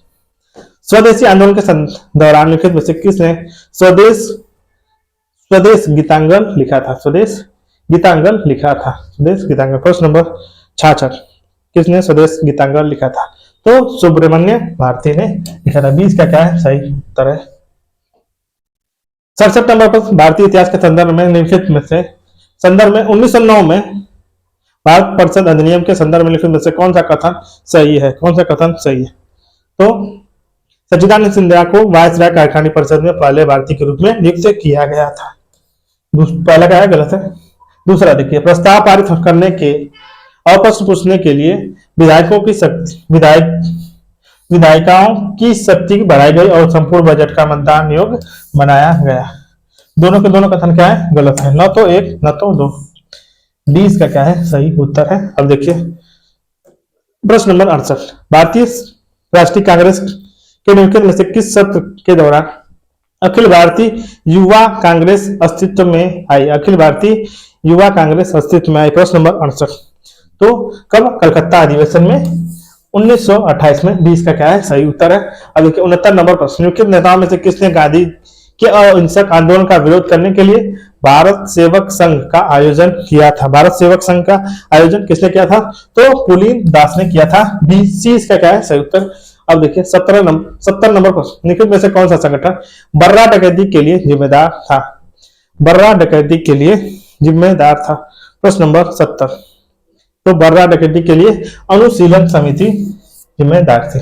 स्वदेशी आंदोलन के दौरान निम्नलिखित में से किसने स्वदेश गीतांजल लिखा था? स्वदेश गीतांजल लिखा था। स्वदेश गीतांजल। प्रश्न नंबर 66, किसने स्वदेश गीतांजल लिखा था? तो सुब्रमण्य भारती ने लिखा था। 20 का क्या है? सही उत्तर है। 67 नंबर पर, भारतीय इतिहास के संदर्भ में निम्नलिखित में से 1909 में भारत परिषद अधिनियम के संदर्भ में निम्नलिखित में से कौन सा कथन सही है? कौन सा कथन सही है? तो सच्चिदानंद सिंधिया को वायसराय कारखानी परिषद में पहले भारतीय के रूप में नियुक्त किया गया था। पहला क्या है? गलत है। दूसरा देखिए, प्रस्ताव पारित करने के और प्रश्न पूछने के लिए विधायिकाओं की शक्ति बढ़ाई गई और संपूर्ण बजट का मतदान योग्य बनाया गया। दोनों के दोनों कथन क्या है? गलत है। न तो एक न तो दो। डी इसका क्या है? सही उत्तर है। अब देखिए प्रश्न नंबर 68, भारतीय राष्ट्रीय कांग्रेस के निम्नलिखित में से किस सत्र के दौरान अखिल भारतीय युवा कांग्रेस अस्तित्व में आई? अखिल भारतीय युवा कांग्रेस अस्तित्व में आई। प्रश्न नंबर 68, तो कब? कलकत्ता अधिवेशन में 1928 में। 20 का क्या है? सही उत्तर है। अब देखिए 69 नंबर प्रश्न, निम्नलिखित नेताओं में से किसने गांधी के अहिंसक आंदोलन का विरोध करने के लिए भारत सेवक संघ का आयोजन किया था? भारत सेवक संघ का आयोजन किसने किया था? तो पुलिन दास ने किया था। बी सी इसका क्या है? सही उत्तर। अब देखिए 70 नंबर प्रश्न, निम्नलिखित में से कौन सा संगठन बर्रा डकैती के लिए जिम्मेदार था? बर्रा डकैती के लिए जिम्मेदार था। प्रश्न नंबर 70, तो बर्रा डकैती के लिए अनुशीलन समिति जिम्मेदार थी।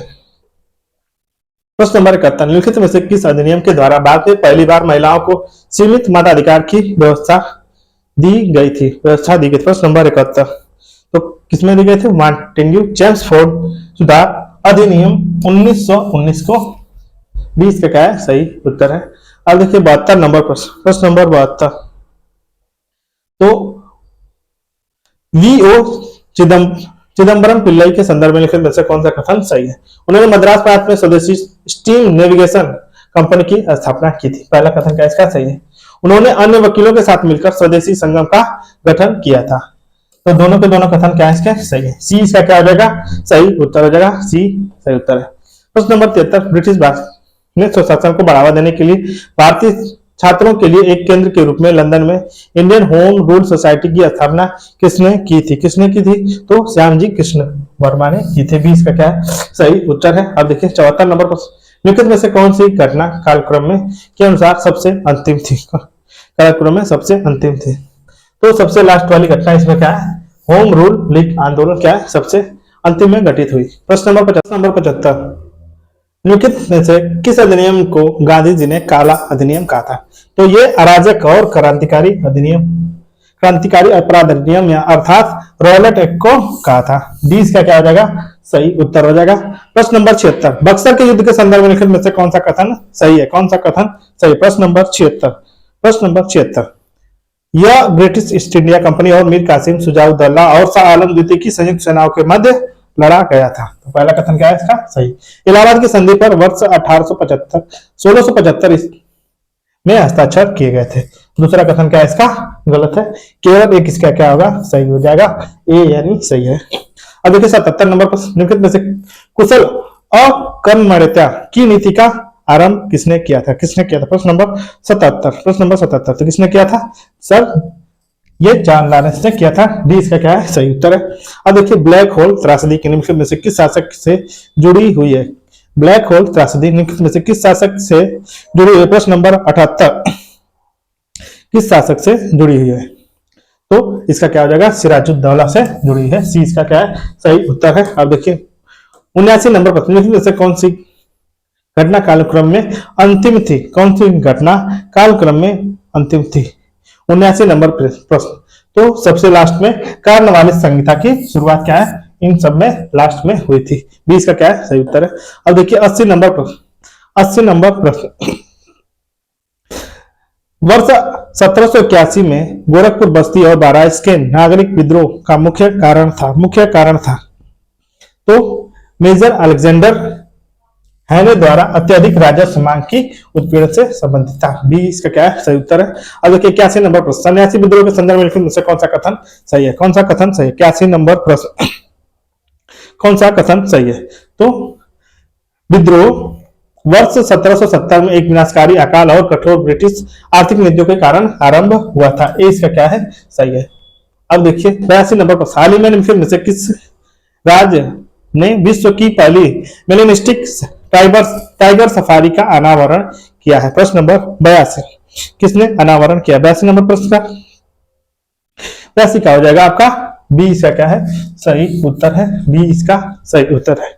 प्रश्न नंबर 71, निम्नलिखित में से किस अधिनियम के द्वारा भारत में पहली बार महिलाओं को सीमित मताधिकार की व्यवस्था दी गई थी? प्रश्न नंबर 71, तो किसमें दी गई थी? मार्टिन्यू चेम्सफोर्ड सुधार अधिनियम 1919 को। 20 का क्या है? सही उत्तर है। अब देखिए 72 नंबर प्रश्न नंबर 72, तो वीओ चिदम्बरम पिल्लई के संदर्भ में लिखित में से कौन सा कथन सही है? उन्होंने मद्रास प्रांत में स्वदेशी स्टीम नेविगेशन कंपनी की स्थापना की थी। पहला कथन क्या इसका सही है? उन्होंने अन्य वकीलों के साथ मिलकर स्वदेशी संगम का गठन किया था। तो दोनों के दोनों कथन क्या है इसके? सही है। सी इसका क्या हो जाएगा? सही उत्तर हो जाएगा। सी सही उत्तर है। प्रश्न नंबर 73, ब्रिटिश ने स्वशासन को बढ़ावा देने के लिए भारतीय छात्रों के लिए एक केंद्र के रूप में लंदन में इंडियन होम रूल सोसाइटी की स्थापना किसने की थी? तो श्यामजी कृष्ण वर्मा ने की थी। 20 का क्या है? सही उत्तर है। अब देखिए 74 नंबर प्रश्न, निम्नलिखित में से कौन सी घटना कालक्रम में के अनुसार सबसे अंतिम थी? कालक्रम में सबसे अंतिम थी, तो सबसे लास्ट वाली घटना इसमें क्या है? होम रूल लीग आंदोलन क्या है? सबसे अंतिम में घटित हुई। प्रश्न नंबर 75, निम्नलिखित में से किस अधिनियम को गांधी जी ने काला अधिनियम कहा था? तो ये अराजक और क्रांतिकारी अपराध अधिनियम या अर्थात रॉलेट एक्ट को कहा था। डी इसका क्या हो जाएगा? सही उत्तर हो जाएगा। प्रश्न नंबर 76, बक्सर के युद्ध के संदर्भ में निम्नलिखित में से कौन सा कथन सही है? कौन सा कथन सही? प्रश्न नंबर 76। प्रश्न नंबर 76, यह ब्रिटिश ईस्ट इंडिया कंपनी और मीर कासिम शुजाउद्दौला और शाह आलम द्वितीय की संयुक्त सेनाओं के मध्य लड़ा गया था। तो पहला कथन क्या है इसका? सही। इलाहाबाद की संधि पर वर्ष 1675 में हस्ताक्षर किए गए थे। दूसरा कथन क्या है इसका? गलत है। केवल एक इसका क्या होगा? सही हो जाएगा, ए यानी सही है। अब देखिए 77 नंबर पर, निम्नलिखित में से कुशल अकर्मण्यता की नीति का आरंभ किसने किया था? किसने किया था? प्रश्न नंबर 77। प्रश्न नंबर 77 तो किसने किया था सर? ये जॉन लॉरेंस ने किया था। डी इसका क्या है? सही उत्तर है। अब देखिए ब्लैक होल त्रासदी के निम्नलिखित में से किस शासक से जुड़ी हुई है? ब्लैक होल त्रासदी निम्नलिखित में से किस शासक से जुड़ी हुई है? प्रश्न नंबर 78 किस शासक से जुड़ी हुई है? तो इसका क्या हो जाएगा? सिराजुद्दौला से जुड़ी है। सी इसका क्या है? सही उत्तर है। अब देखिए 79 नंबर पर, निम्नलिखित में से कौन सी घटना कालक्रम में अंतिम थी? कौन सी घटना कालक्रम में अंतिम थी? 79 नंबर प्रश्न। तो सबसे लास्ट में कार्नवालिस संहिता की शुरुआत क्या है? इन सब में लास्ट में हुई थी। 20 का क्या है? सही उत्तर है। अब देखिए 80 नंबर प्रश्न। 80 नंबर प्रश्न, वर्ष 1781 में गोरखपुर, बस्ती और बहराइच के नागरिक विद्रोह का मुख्य कारण था तो मेजर अलेक्जेंडर हैने द्वारा अत्यधिक राजस्व मांग की उत्पीड़न से संबंधित था। बी इसका क्या है? सही उत्तर है। अब देखिए 81 नंबर प्रश्न, सन्यासी विद्रोह के संदर्भ में निम्नलिखित में से कौन सा कथन सही है? कौन सा कथन सही है? 81 नंबर प्रश्न, कौन सा कथन सही है? तो विद्रोह वर्ष 1770 में एक विनाशकारी अकाल और कठोर ब्रिटिश आर्थिक नीतियों के कारण आरंभ हुआ था। ए इसका क्या है? सही है। अब देखिए 82 नंबर पर, हाल ही में निम्नलिखित में से किस राज्य ने विश्व की पहली मेलेनिस्टिक टाइगर सफारी का अनावरण किया है? प्रश्न नंबर 82 किसने अनावरण किया? 82 नंबर प्रश्न का 82 का हो जाएगा आपका बी इसका क्या है? सही उत्तर है। बी इसका सही उत्तर है।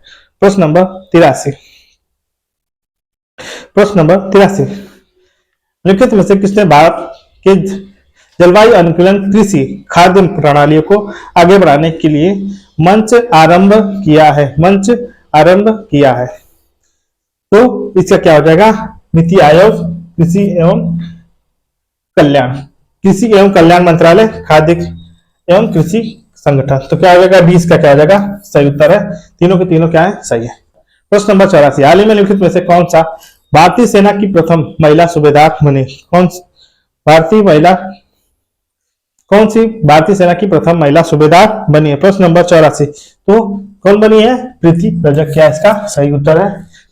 प्रश्न नंबर 83। प्रश्न नंबर 83, निम्नलिखित में से किसने भारत के जलवायु अनुकूलन कृषि खाद्य प्रणालियों को आगे बढ़ाने के लिए मंच आरंभ किया है? मंच आरंभ किया है। तो इसका क्या हो जाएगा? नीति आयोग कृषि एवं कल्याण मंत्रालय, खाद्य एवं कृषि संगठन। तो क्या हो जाएगा? 20 का क्या हो जाएगा? सही उत्तर है। तीनों के तीनों क्या है? सही है। प्रश्न नंबर 84, हाल ही में निम्नलिखित में से कौन सा भारतीय सेना की प्रथम महिला सूबेदार बनी? कौन सी भारतीय सेना की प्रथम महिला सूबेदार बनी है? प्रश्न नंबर 84 तो कौन बनी है? प्रीति रजक। क्या इसका सही उत्तर है?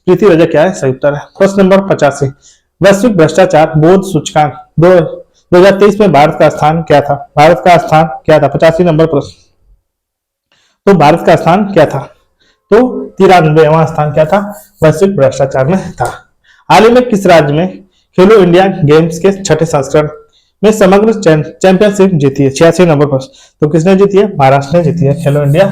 प्रीति रजक क्या है? सही उत्तर है। प्रश्न नंबर 85, वैश्विक भ्रष्टाचार बोध सूचकांक 2023 में भारत का स्थान क्या था? भारत का स्थान क्या था? 85 नंबर प्रश्न। तो भारत का स्थान क्या था? तो 93वां स्थान क्या था? वैश्विक भ्रष्टाचार में था। हाल ही में किस राज्य में खेलो इंडिया गेम्स के छठे संस्करण में समग्र चैंपियनशिप जीती है? 86 नंबर प्रश्न। तो किसने जीती है? महाराष्ट्र ने जीती है खेलो इंडिया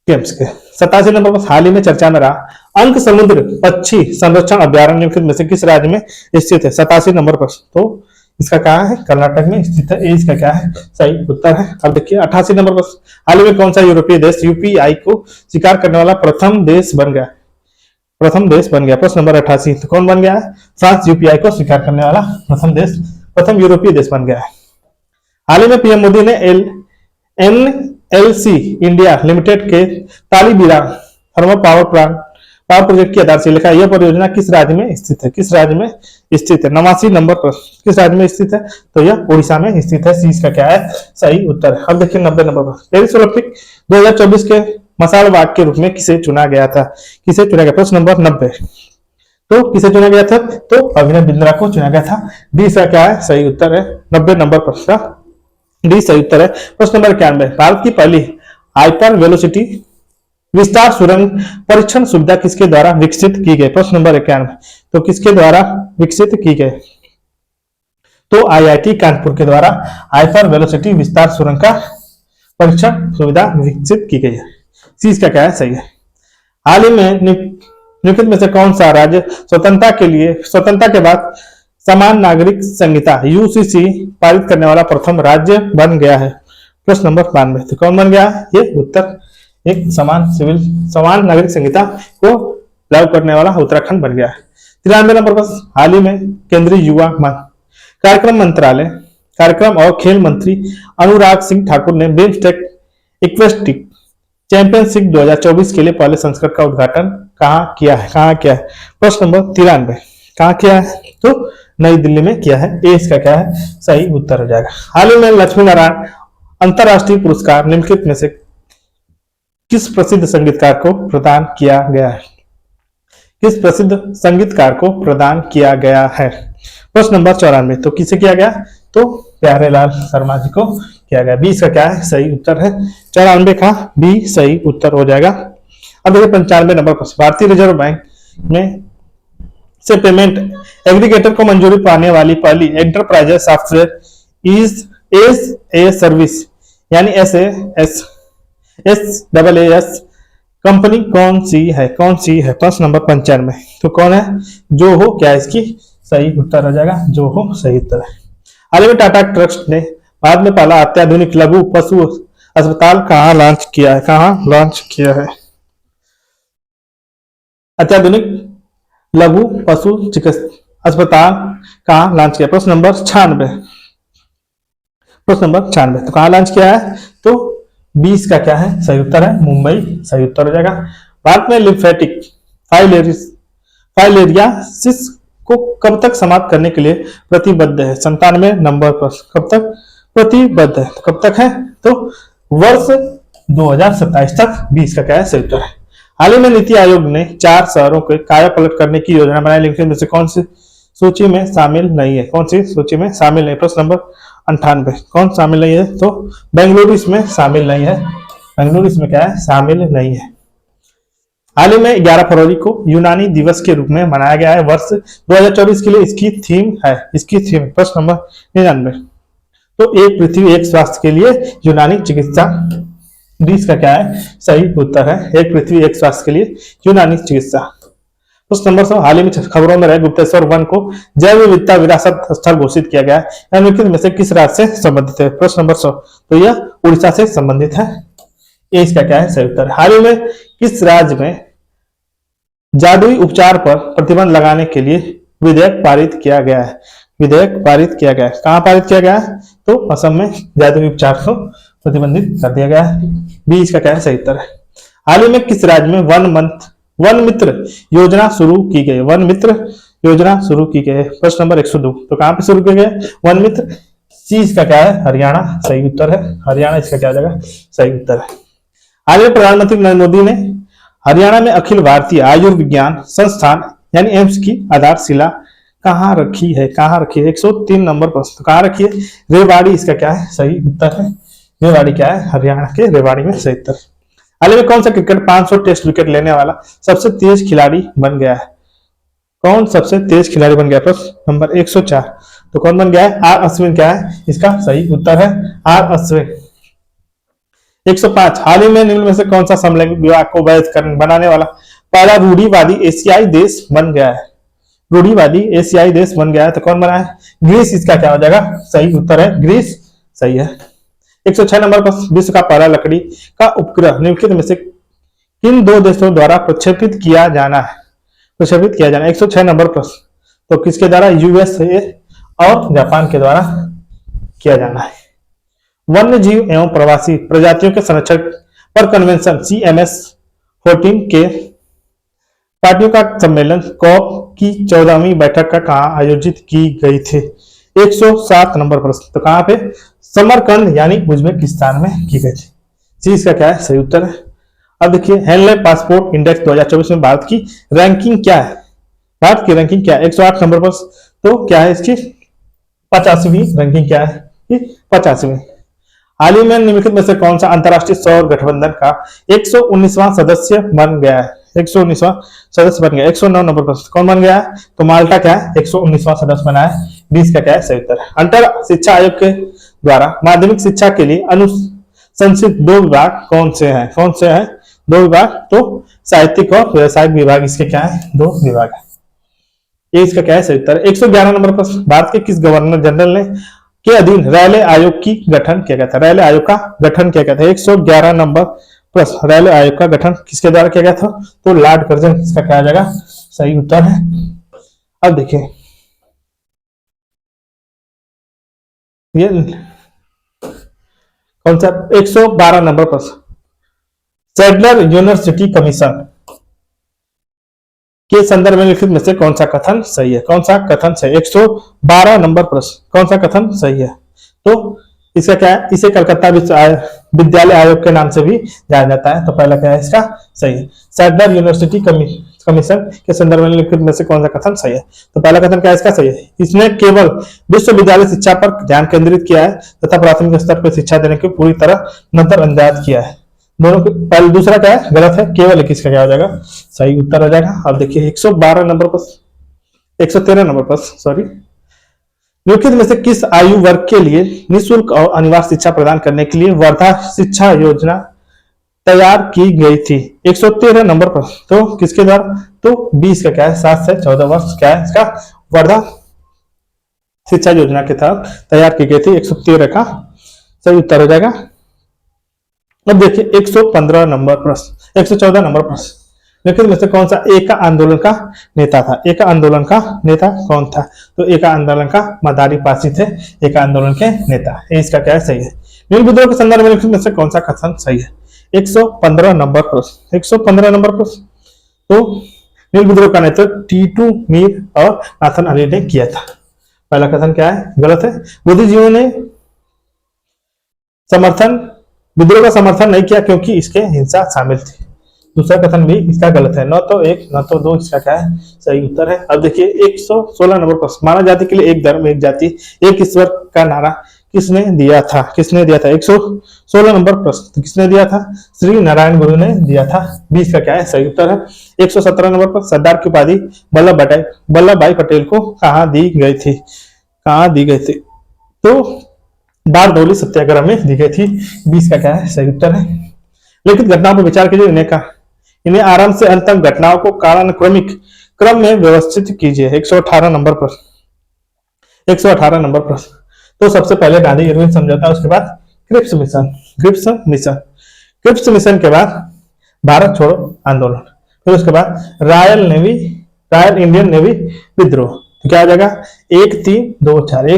गेम्स के। 87 नंबर पर, हाल ही में चर्चा में रहा अंक समुद्र पक्षी संरक्षण अभ्यारण्य निम्नलिखित में से किस राज्य में स्थित है? 87 नंबर प्रश्न। तो इसका क्या है? कर्नाटक में स्थित है। ए इसका क्या है? सही उत्तर है। अब देखिए 88 नंबर प्रश्न, हाल ही में कौन सा यूरोपीय देश यूपीआई को स्वीकार करने वाला प्रथम देश बन गया? प्रश्न नंबर 88 तो कौन बन गया है? फ्रांस यूपीआई को स्वीकार करने वाला प्रथम यूरोपीय देश बन गया है। हाल ही में पीएम मोदी ने एनएलसी इंडिया लिमिटेड के तालीबीरा थर्मल पावर प्रोजेक्ट की आधारशिला। यह परियोजना किस राज्य में स्थित है? किस राज्य में स्थित है? 89 नंबर पर, किस राज्य में स्थित है? तो यह उड़ीसा में स्थित है। सी इसका क्या है? सही उत्तर है। अब देखिए 90 नंबर पर, पेरिस ओलंपिक 2024 के मसाल बाग के रूप में किसे चुना गया था? किसे चुना गया? प्रश्न नंबर 90। तो किसे चुना गया था? तो अभिनव बिंद्रा को चुना गया था। डी इसका क्या है? सही उत्तर है। 90 नंबर प्रश्न डी सही उत्तर है। प्रश्न नंबर 91, भारत की पहली हाइपर वेलोसिटी विस्तार सुरंग परीक्षण सुविधा किसके द्वारा विकसित की गई? प्रश्न नंबर 91 तो किसके द्वारा विकसित की गई? तो आईआईटी कानपुर के द्वारा हाइपर वेलोसिटी विस्तार सुरंग का परीक्षण सुविधा विकसित की गई है। सी इसका क्या है? सही है। हाल ही में निम्नलिखित में से कौन सा राज्य स्वतंत्रता के बाद समान नागरिक संहिता यूसीसी पारित करने वाला प्रथम राज्य बन गया है? प्रश्न नंबर 92। तो कौन बन गया? ये उत्तर एक समान नागरिक संहिता को लागू करने वाला उत्तराखंड बन गया है। 93 नंबर पर हाल ही में केंद्रीय युवा कार्यक्रम और खेल मंत्री अनुराग सिंह ठाकुर ने बिम्स्टेक इक्वेस्टिक चैंपियनशिप 2024 के लिए पहले संस्करण का उद्घाटन कहाँ किया है? प्रश्न नंबर 93। कहाँ किया है? तो नई दिल्ली में किया है। ए इसका क्या है? सही उत्तर हो जाएगा। हाल ही में लक्ष्मी नारायण अंतरराष्ट्रीय पुरस्कार निम्नलिखित में से किस प्रसिद्ध संगीतकार को प्रदान किया गया है? किस प्रसिद्ध संगीतकार को प्रदान किया गया है? प्रश्न नंबर 94। तो किसे किया गया? तो प्यारेलाल शर्मा जी को किया गया। 20 का क्या है? सही उत्तर है। 94 का बी सही उत्तर हो जाएगा। अब देखिए 95 नंबर पर भारतीय रिजर्व बैंक में से पेमेंट एग्रीगेटर को मंजूरी पाने वाली पहली enterprise software as a service यानी एस कंपनी कौन सी है? प्रश्न नंबर 95। तो कौन है? जो हो क्या इसकी सही उत्तर हो जाएगा। जो हो सही उत्तर है। हाल ही में टाटा ट्रस्ट ने भारत में पहला अत्याधुनिक लघु पशु अस्पताल कहाँ लॉन्च किया है? अत्याधुनिक लघु पशु चिकित्सा अस्पताल कहाँ लॉन्च किया? प्रश्न नंबर 96। तो कहाँ लॉन्च किया है? तो 20 का क्या है? सही उत्तर है। मुंबई सही उत्तर हो जाएगा। भारत में लिम्फेटिक फाइलेरियासिस को कब तक समाप्त करने के लिए प्रतिबद्ध है? 97 नंबर पर कब तक प्रतिबद्ध है? तो कब तक है? तो वर्ष 2027 तक। 20 का क्या है? सही उत्तर है। हाल ही में नीति आयोग ने 4 शहरों के काया पलट करने की योजना बनाई, लेकिन में से कौन सी सूची में शामिल नहीं है? प्रश्न नंबर 98। कौन शामिल नहीं है? तो बेंगलुरु इसमें शामिल नहीं है। बेंगलुरु इसमें क्या है? शामिल नहीं है। हाल ही में 11 फरवरी को यूनानी दिवस के रूप में मनाया गया है। वर्ष 2024 के लिए इसकी थीम है। प्रश्न नंबर 99। तो एक पृथ्वी एक स्वास्थ्य के लिए यूनानी चिकित्सा। 20 का क्या है? सही उत्तर है। एक पृथ्वी एक स्वास्थ्य के लिए यूनानी चिकित्सा। प्रश्न नंबर 100। हाल ही में खबरों में रहे गुप्तेश्वर वन को जैव विविधता विरासत स्थल घोषित किया गया है। निम्नलिखित में से किस राज्य से संबंधित है? प्रश्न नंबर 100। तो यह उड़ीसा से संबंधित है। ये इसका क्या है? सही उत्तर। हाल ही में किस राज्य में जादुई उपचार पर प्रतिबंध लगाने के लिए विधेयक पारित किया गया है? कहाँ पारित किया गया है? तो असम में जादुई उपचार को प्रतिबंधित कर दिया गया है। 20 का क्या है? सही उत्तर है। हाल ही में किस राज्य में वन मित्र योजना शुरू की गई? प्रश्न नंबर 102। तो कहां पे शुरू किए गए वन मित्र? सी इसका क्या है? हरियाणा सही उत्तर है। हरियाणा इसका क्या आ जाएगा? सही उत्तर है। हाल ही में प्रधानमंत्री नरेंद्र मोदी ने हरियाणा में अखिल भारतीय आयुर्विज्ञान संस्थान यानी एम्स की आधारशिला कहाँ रखी है? 103 नंबर प्रश्न। तो कहाँ रखी है? रेवाड़ी इसका क्या है? सही उत्तर है। रेवाड़ी क्या है? हरियाणा के रेवाड़ी में सही उत्तर। हाल ही में कौन सा क्रिकेट 500 टेस्ट विकेट लेने वाला सबसे तेज खिलाड़ी बन गया है? प्रश्न नंबर 104। तो कौन बन गया है? आर अश्विन क्या है? इसका सही उत्तर है आर अश्विन। 105। हाल ही में निम्न में से कौन सा समलैंगिक विवाह को वैध बनाने वाला पहला रूढ़िवादी एशियाई देश बन गया है? तो कौन बना है? ग्रीस इसका क्या हो जाएगा? सही उत्तर है। ग्रीस सही है। 106 नंबर पर विश्व का पहला लकड़ी का उपग्रह निम्नलिखित में से किन 2 देशों द्वारा प्रक्षेपित किया जाना है? 106 नंबर प्रश्न। तो किसके द्वारा? यूएसए और जापान के द्वारा किया जाना है। वन्य जीव एवं प्रवासी प्रजातियों के संरक्षण पर कन्वेंशन CMS 14 के पार्टियों का सम्मेलन कॉप की 14वीं बैठक का कहाँ आयोजित की गई थी? 107 नंबर प्रश्न। तो कहाँ पे? समरकंद यानी उज्बेकिस्तान में की गई थी। चीज का क्या है? सही उत्तर है। अब देखिए हेनले पासपोर्ट इंडेक्स 2024 में भारत की रैंकिंग क्या है? 108 नंबर पर। तो क्या है इसकी? 50वीं रैंकिंग क्या है? 50वीं। हाल ही में निम्नलिखित में से कौन सा अंतरराष्ट्रीय सौर गठबंधन का 119वां सदस्य बन गया है? 119वां सदस्य बन गया। 109 नंबर पर कौन बन गया है? तो माल्टा क्या है? 119वां सदस्य बना है। 20 का क्या है? सही उत्तर है। अंतर शिक्षा आयोग के द्वारा माध्यमिक शिक्षा के लिए अनुशंसित 2 विभाग कौन से हैं? दो विभाग, तो साहित्यिक और व्यवसायिक विभाग इसके क्या है, दो विभाग है। ये इसका क्या है सही उत्तर। 111 नंबर प्रश्न, भारत के किस गवर्नर जनरल ने के अधीन रैले आयोग की गठन किया गया था, रैले आयोग का गठन किया गया था। 111 नंबर प्रश्न, रैले आयोग का गठन किसके द्वारा किया गया था, तो लॉर्ड कर्जन इसका क्या आ जाएगा सही उत्तर है। अब देखिए ये कौन सा 112 नंबर प्रश्न, सैडलर यूनिवर्सिटी कमीशन के संदर्भ में लिखित में से कौन सा कथन सही है, कौन सा कथन सही। 112 नंबर प्रश्न, कौन सा कथन सही है, तो इसका क्या है, इसे कलकत्ता विद्यालय आयोग के नाम से भी जाना जाता है। तो पहला क्या है इसका सही है, सैडलर यूनिवर्सिटी कमीशन के संदर्भ में लिखित में से कौन सा कथन सही है। तो पहला कथन क्या है इसका सही है, इसने केवल विश्वविद्यालय शिक्षा पर ध्यान केंद्रित किया है तथा प्राथमिक स्तर पर शिक्षा देने की पूरी तरह नजरअंदाज किया है। दोनों के पहले दूसरा क्या है गलत है, केवल किसका क्या हो जाएगा सही उत्तर हो जाएगा। अब देखिए 112 नंबर पर 113 नंबर पर सॉरी, निम्नलिखित में से किस आयु वर्ग के लिए निःशुल्क और अनिवार्य शिक्षा प्रदान करने के लिए वर्धा शिक्षा योजना तैयार की गई थी। 113 नंबर पर, तो किसके द्वारा, तो 20 का क्या है 7 से 14 वर्ष क्या है इसका वर्धा शिक्षा योजना के तहत तैयार की गई थी। 113 का सही उत्तर हो जाएगा। अब देखिए 115 नंबर प्रश्न, 114 नंबर प्रश्न, लेकिन में से कौन सा एका आंदोलन का नेता था, एका आंदोलन का नेता कौन था, तो एका आंदोलन का मदारी पासी थे एका आंदोलन के नेता। इसका क्या है सही है। नील विद्रोह के संदर्भ में से कौन सा कथन सही है। 115 नंबर प्रश्न, 115 नंबर प्रश्न, तो नील विद्रोह का नेतृत्व टीटू मीर और नाथन अली ने किया था। पहला कथन क्या है गलत है, बुद्धिजीवियों ने विद्रोह का समर्थन नहीं किया क्योंकि इसके हिंसा शामिल थी। दूसरा कथन भी इसका गलत है, न तो एक न तो दो इसका क्या है सही उत्तर है। अब देखिए 116 नंबर प्रश्न, मानव जाति के लिए एक धर्म एक जाति एक ईश्वर का नारा किसने दिया था, किसने दिया था। 116 नंबर प्रश्न, तो किसने दिया था, श्री नारायण गुरु ने दिया था। 20 का क्या है सही उत्तर है। 117 नंबर पर, सरदार की उपाधि वल्लभ भाई पटेल को कहाँ दी गई थी, कहाँ दी गई थी, तो बारडोली सत्याग्रह में दी गई थी। 20 का क्या है सही उत्तर है। लिखित घटनाओं पर विचार कीजिए, इन्हें आरंभ से अंत तक घटनाओं को कालानुक्रमिक क्रम में व्यवस्थित कीजिए। 118 नंबर प्रश्न, 118 नंबर प्रश्न, तो सबसे पहले गांधी इरविन समझौता, उसके बाद क्रिप्स मिशन के बाद भारत छोड़ो आंदोलन, फिर उसके बाद रॉयल इंडियन नेवी विद्रोह। तो क्या आ जाएगा 1-3-2-4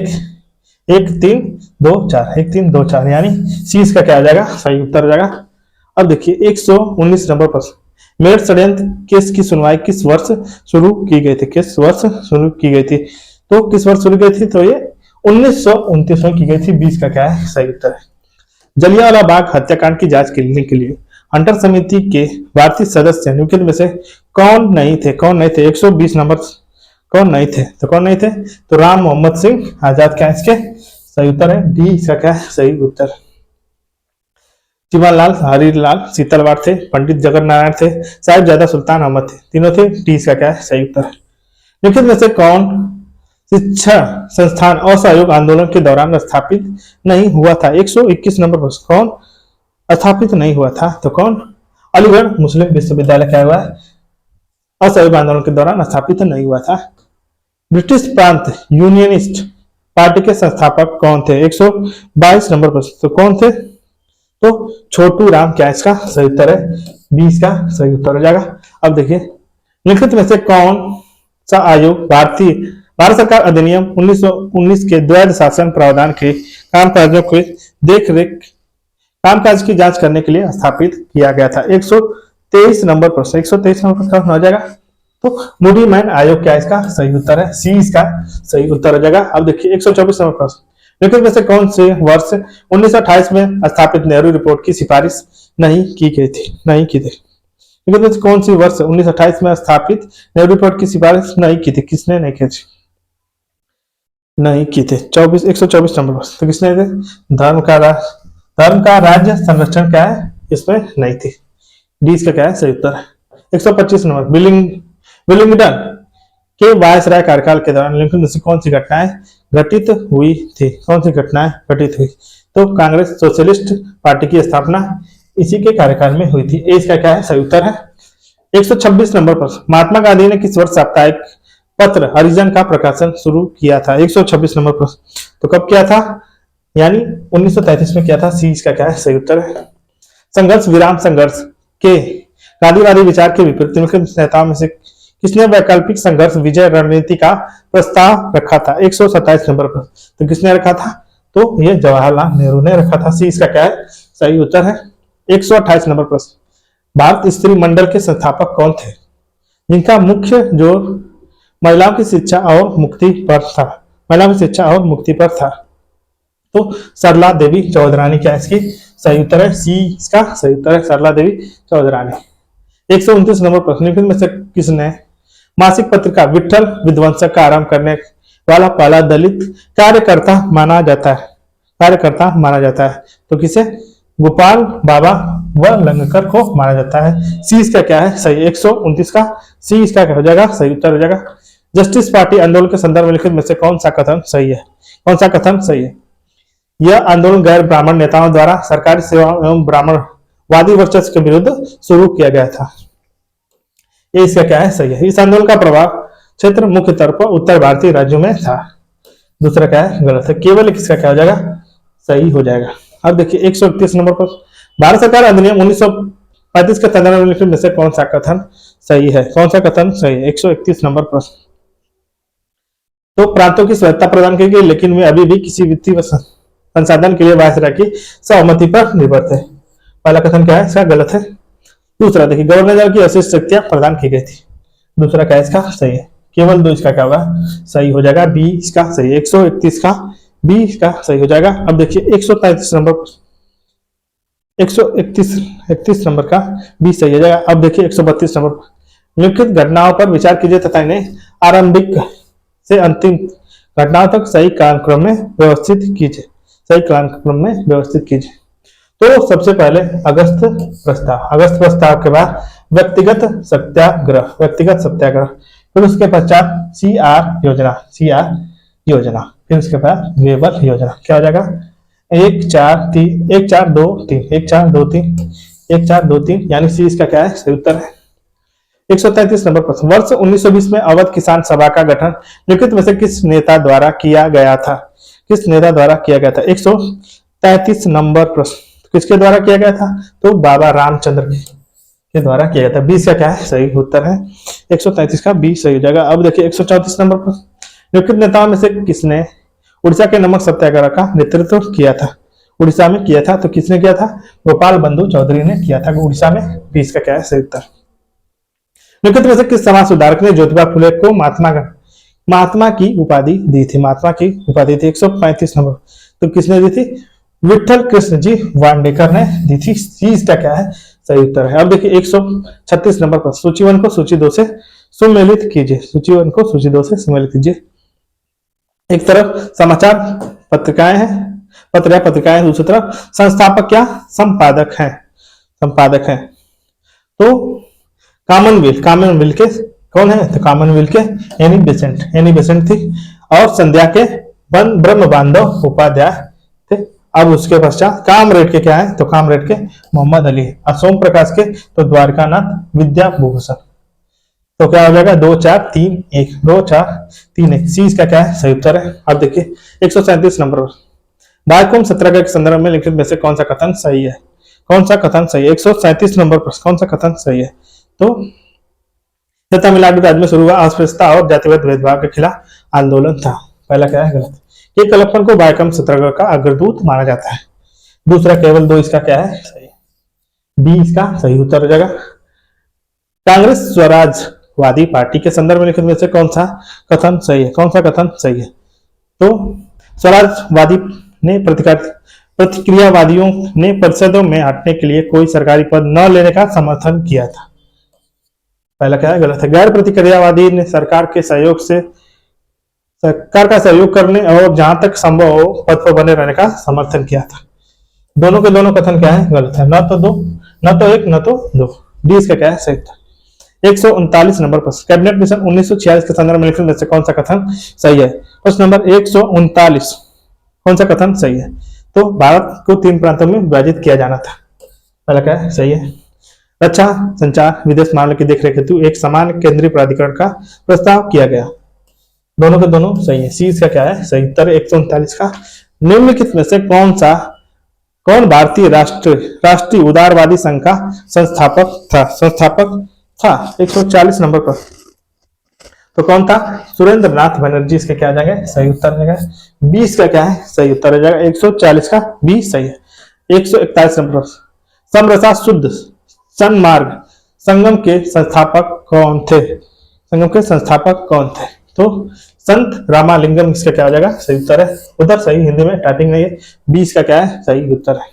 1-3-2-4 यानी सी इसका क्या आ जाएगा सही उत्तर हो जाएगा। अब देखिए 119 नंबर प्रश्न, मेरठ षड्यंत्र केस की सुनवाई किस वर्ष शुरू की गई थी, किस वर्ष शुरू की गई थी, तो किस वर्ष शुरू की गई थी, तो ये 1929 में की गई थी। 20 का क्या है सही उत्तर है। जलियांवाला बाग हत्याकांड की जांच करने के लिए हंटर समिति के भारतीय सदस्य निम्नलिखित में से कौन नहीं थे, 120 नंबर कौन नहीं थे, तो कौन नहीं थे, तो राम मोहम्मद सिंह आजाद क्या इसके सही उत्तर है। डी इसका क्या है सही उत्तर। जीवनलाल हरिलाल सीतलवाड़ थे, पंडित जगत नारायण थे, साहिबजादा सुल्तान अहमद थे, तीनों थे। डी इसका क्या है सही उत्तर है। निम्नलिखित में से कौन शिक्षा संस्थान असहयोग आंदोलन के दौरान स्थापित नहीं हुआ था। 121 नंबर प्रश्न, कौन स्थापित नहीं हुआ था, तो कौन, अलीगढ़ मुस्लिम विश्वविद्यालय क्या हुआ है असहयोग आंदोलन के दौरान स्थापित नहीं हुआ था। ब्रिटिश प्रांत यूनियनिस्ट पार्टी के संस्थापक कौन थे। 122 नंबर प्रश्न, तो कौन थे, तो छोटू राम क्या इसका सही उत्तर है। 20 का सही उत्तर हो जाएगा। अब देखिए निम्नलिखित में से कौन सा आयोग भारत सरकार अधिनियम 1919 के द्वैध शासन प्रावधान के कामकाजों के कामकाज की जांच करने के लिए स्थापित किया गया था। 123 नंबर प्रश्न, 123 नंबर प्रश्न हो जाएगा, तो मूडी मैन आयोग क्या इसका सही उत्तर है। सी इसका सही उत्तर हो जाएगा। अब देखिए 124 नंबर प्रश्न, निम्नलिखित में से कौन से वर्ष 1928 में स्थापित नेहरू रिपोर्ट की सिफारिश नहीं की गई थी, नहीं की थी। निम्नलिखित में से कौन सी वर्ष 1928 में स्थापित नेहरू रिपोर्ट की सिफारिश नहीं की थी, किसने नहीं की थी, नहीं की थे। 124 नंबर प्रश्न, तो किसने थे, धर्म का राज्य संरक्षण क्या है इसमें नहीं थी। डी इसका क्या है सही उत्तर है। 125 नंबर, विलिंगडन के वायसराय कार्यकाल के दौरान निम्नलिखित में से कौन सी घटनाएं घटित हुई थी, कौन सी घटनाएं घटित हुई, तो कांग्रेस सोशलिस्ट पार्टी की स्थापना, इसी के कार्यकाल में हुई थी। ए इसका क्या है? सही उत्तर है। 126 नंबर प्रश्न, महात्मा गांधी ने किस वर्ष साप्ताहिक पत्र हरिजन का प्रकाशन शुरू किया था? 126 नंबर प्रश्न, तो कब किया था? यानी 1933 में किया था। सी इसका क्या है? सही उत्तर है। संघर्ष विराम संघर्ष के गांधीवादी विचार के विपरीत निम्नलिखित नेताओं में से किसने वैकल्पिक संघर्ष विजय रणनीति का प्रस्ताव रखा था? 127 नंबर पर, तो किसने रखा था? तो ये जवाहरलाल नेहरू ने रखा था। सी इसका क्या है? सही उत्तर है। 128 नंबर प्रश्न, भारत स्त्री मंडल के संस्थापक कौन थे जिनका मुख्य जोर महिलाओं की शिक्षा और मुक्ति पर था? महिलाओं की शिक्षा और मुक्ति पर था। तो सरला देवी चौधरानी क्या इसकी सही उत्तर है? सी इसका सही उत्तर है, सरला देवी चौधरानी। 129 नंबर प्रश्न, निम्न में से किसने मासिक पत्रिका विठल विध्वंसक का आरंभ करने वाला पहला दलित कार्यकर्ता माना जाता है? कार्यकर्ता माना जाता है तो किसे? गोपाल बाबा व लंगकर को माना जाता है। सी इसका क्या है? सही। 129 का सी इसका क्या हो जाएगा? सही उत्तर हो जाएगा। जस्टिस पार्टी आंदोलन के संदर्भ में लिखित में से कौन सा कथन सही है? कौन सा कथन सही है? यह आंदोलन गैर ब्राह्मण नेताओं द्वारा सरकारी सेवाओं एवं ब्राह्मणवादी वर्चस्व के विरुद्ध शुरू किया गया था। ये इसका क्या है? सही है। इस आंदोलन का प्रभाव क्षेत्र मुख्य तौर पर उत्तर भारतीय राज्यों में था। दूसरा क्या है? गलत है। केवल किसका क्या हो जाएगा? सही हो जाएगा। अब देखिए 131 नंबर पर, भारत सरकार अधिनियम 1935 के संदर्भ में लिखित में से कौन सा कथन सही है? कौन सा कथन सही है? 131 नंबर प्रश्न, तो प्रांतों की स्वायत्तता प्रदान की गई लेकिन वे अभी भी किसी वित्तीय संसाधन के लिए वायसराय की सहमति पर निर्भर थे। पहला कथन क्या है? इसका गलत है। दूसरा देखिए, गवर्नर जनरल की अशिष्ट शक्तियां प्रदान की गई थी। दूसरा क्या है? इसका सही है। केवल दो इसका क्या होगा? सही हो जाएगा। बी इसका सही है। 131 का बी इसका सही हो जाएगा। अब देखिए 133 नंबर 131 नंबर का बी सही हो जाएगा। अब देखिए 132 नंबर, निम्नलिखित घटनाओं पर विचार कीजिए तथा इन्हें आरंभिक से अंतिम घटनाओं तक सही कालक्रम में व्यवस्थित कीजिए। सही कालक्रम में व्यवस्थित कीजिए। तो सबसे पहले अगस्त प्रस्ताव, अगस्त प्रस्ताव के बाद व्यक्तिगत सत्याग्रह, व्यक्तिगत सत्याग्रह, फिर उसके पश्चात सीआर योजना, सीआर योजना, फिर उसके बाद वेबल योजना। क्या हो जाएगा? 1 4 3 1 4 2 3 1 4 2 3 1 4 2 3, यानी सी इसका क्या है? सही उत्तर है। 133 नंबर प्रश्न, वर्ष 1920 में अवध किसान सभा का गठन निम्नलिखित में से किस नेता द्वारा किया गया था? किस नेता द्वारा किया गया था? 133 नंबर प्रश्न, किसके द्वारा किया गया था? तो बाबा रामचंद्र के द्वारा किया गया था। 20 का क्या है? सही उत्तर है। 133 का 20 सही हो जाएगा। अब देखिए 134 नंबर प्रश्न, निम्नलिखित नेताओं में से किसने उड़ीसा के नमक सत्याग्रह का नेतृत्व किया था? उड़ीसा में किया था तो किसने किया था? गोपाल बंधु चौधरी ने किया था उड़ीसा में। 20 का क्या है? सही उत्तर। निम्नलिखित में से किस समाज सुधारक ने ज्योतिबा फुले को महात्मा की उपाधि दी थी? महात्मा की उपाधि थी। 135 नंबर, तो किसने दी थी? विठल कृष्ण जी वांडेकर ने दी थी। सी इसका क्या है? सही उत्तर है। अब देखिए 136 नंबर पर, सूची 1 को सूची 2 से सुमेलित कीजिए। सूची 1 को सूची 2 से सुमेलित कीजिए। एक तरफ समाचार पत्रिकाएं हैं, पत्र या पत्रिकाएं, दूसरी तरफ संस्थापक क्या संपादक हैं, संपादक हैं। तो कॉमनवेल्थ के कौन है? तो कॉमनवेल्थ के एनी बेसेंट थी और संध्या के ब्रह्म बांधव उपाध्याय थे। अब उसके पश्चात कामरेड के क्या है? तो कामरेड के मोहम्मद अली, सोम प्रकाश के तो द्वारकानाथ विद्या भूषण। तो क्या हो जाएगा? 2 4 3 1, 2 4 3 1। सी इसका क्या है? सही उत्तर है। अब देखिए 137 नंबर, बारकोम सत्याग्रह के संदर्भ में लिखित में से कौन सा कथन सही है? कौन सा कथन सही है? 137 नंबर पर कौन सा कथन सही है? तो तमिलनाडु राज्य में शुरू हुआ अस्पृश्यता और जातिवाद भेदभाव के खिलाफ आंदोलन था। पहला क्या है? गलत। ये कलप्पन को बारकोम सत्याग्रह का अग्रदूत माना जाता है। दूसरा केवल 2 इसका क्या है? सही। बी इसका सही उत्तर हो जाएगा। कांग्रेस स्वराजवादी पार्टी के संदर्भ में लिखित में से कौन सा कथन सही है? कौन सा कथन सही है? तो स्वराजवादी ने प्रतिक्रियावादियों ने परिषदों में हटने के लिए कोई सरकारी पद न लेने का समर्थन किया था। पहला क्या है? गलत है। गैर प्रतिक्रियावादी ने सरकार का सहयोग करने और जहां तक संभव हो पद पर बने रहने का समर्थन किया था। दोनों के दोनों कथन क्या है? गलत है। न तो 2, न तो 1, न तो 2। डी इसका क्या है? सही था। 139 नंबर पर, कैबिनेट मिशन 1946 के संदर्भ में लिखित में से कौन सा कथन सही है? प्रश्न नंबर 139, कौन सा कथन सही है? तो भारत को 3 प्रांतों में विभाजित किया जाना था। पहला क्या है, सही है। रक्षा, संचार, विदेश मामले की देखरेख हेतु एक समान केंद्रीय प्राधिकरण का प्रस्ताव किया गया। दोनों के दोनों सही है। सी इसका क्या है, सही उत्तर 139 का। निम्नलिखित में से कौन भारतीय राष्ट्रीय उदारवादी संघ का संस्थापक था 140 नंबर पर। तो कौन था, सुरेंद्र नाथ बनर्जी। इसके क्या आ जाएगा, सही उत्तर हो जाएगा 20 का क्या है, सही उत्तर हो जाएगा 140 का 20 सही है। 141 नंबर पर समरसा शुद्ध सन्मार्ग संगम के संस्थापक कौन थे। संगम के संस्थापक कौन थे, तो संत रामालिंगम। इसका क्या हो जाएगा, सही उत्तर है। उधर सही, हिंदी में टाइपिंग नहीं है। 20 का क्या है, सही उत्तर है।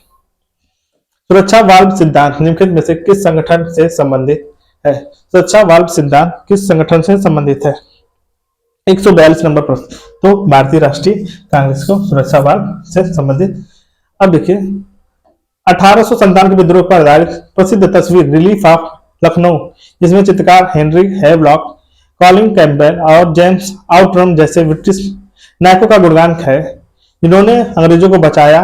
सुरक्षा वाल्व सिद्धांत निम्नलिखित में से किस संगठन से संबंधित है। सुरक्षा वाल्व सिद्धांत किस संगठन से संबंधित है। 142 नंबर प्रश्न, तो भारतीय राष्ट्रीय कांग्रेस को सुरक्षा वाल्व से संबंधित। अब देखिए 1857 के विद्रोह पर आधारित प्रसिद्ध तस्वीर रिलीफ ऑफ लखनऊ, जिसमें चित्रकार हेनरी हैवलॉक, कॉलिन कैम्पबेल और जेम्स आउटरम जैसे ब्रिटिश नायकों का गुणगान है, जिन्होंने अंग्रेजों को बचाया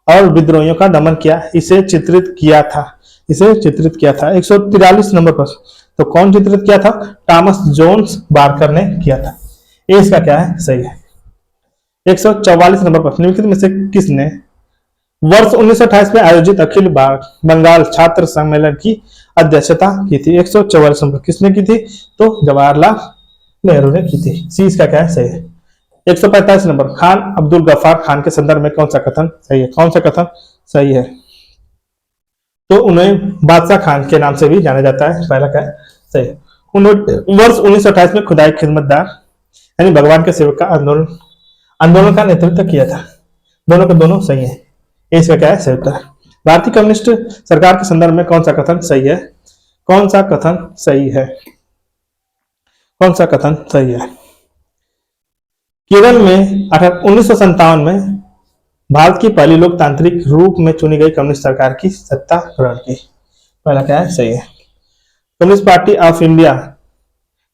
और विद्रोहियों का दमन किया, इसे चित्रित किया था। 143 नंबर पर, तो कौन चित्रित किया था, थॉमस जोन्स बार्कर ने किया था। ए इसका क्या है, सही है। 144 नंबर पर निम्नलिखित में से किसने वर्ष 1928 में आयोजित अखिल बंगाल छात्र सम्मेलन की अध्यक्षता की थी। 144 नंबर किसने की थी, तो जवाहरलाल नेहरू ने की थी। सी इसका क्या है, सही है। 145 नंबर खान अब्दुल गफ्फार खान के संदर्भ में कौन सा कथन सही है। कौन सा कथन सही है, तो उन्हें बादशाह खान के नाम से भी जाना जाता है। पहला क्या है, सही है। उन्होंने वर्ष 1928 में खुदाई खिदमतदार यानी भगवान के सेवक का आंदोलन का नेतृत्व किया था। दोनों के दोनों सही है। इसका क्या है, सही उत्तर है। भारतीय कम्युनिस्ट सरकार के संदर्भ में कौन सा कथन सही है। कौन सा कथन सही है, कौन सा कथन सही है। केरल में 1957 में भारत की पहली लोकतांत्रिक रूप में चुनी गई कम्युनिस्ट सरकार की सत्ता ग्रहण की। पहला क्या है, सही है। कम्युनिस्ट पार्टी ऑफ इंडिया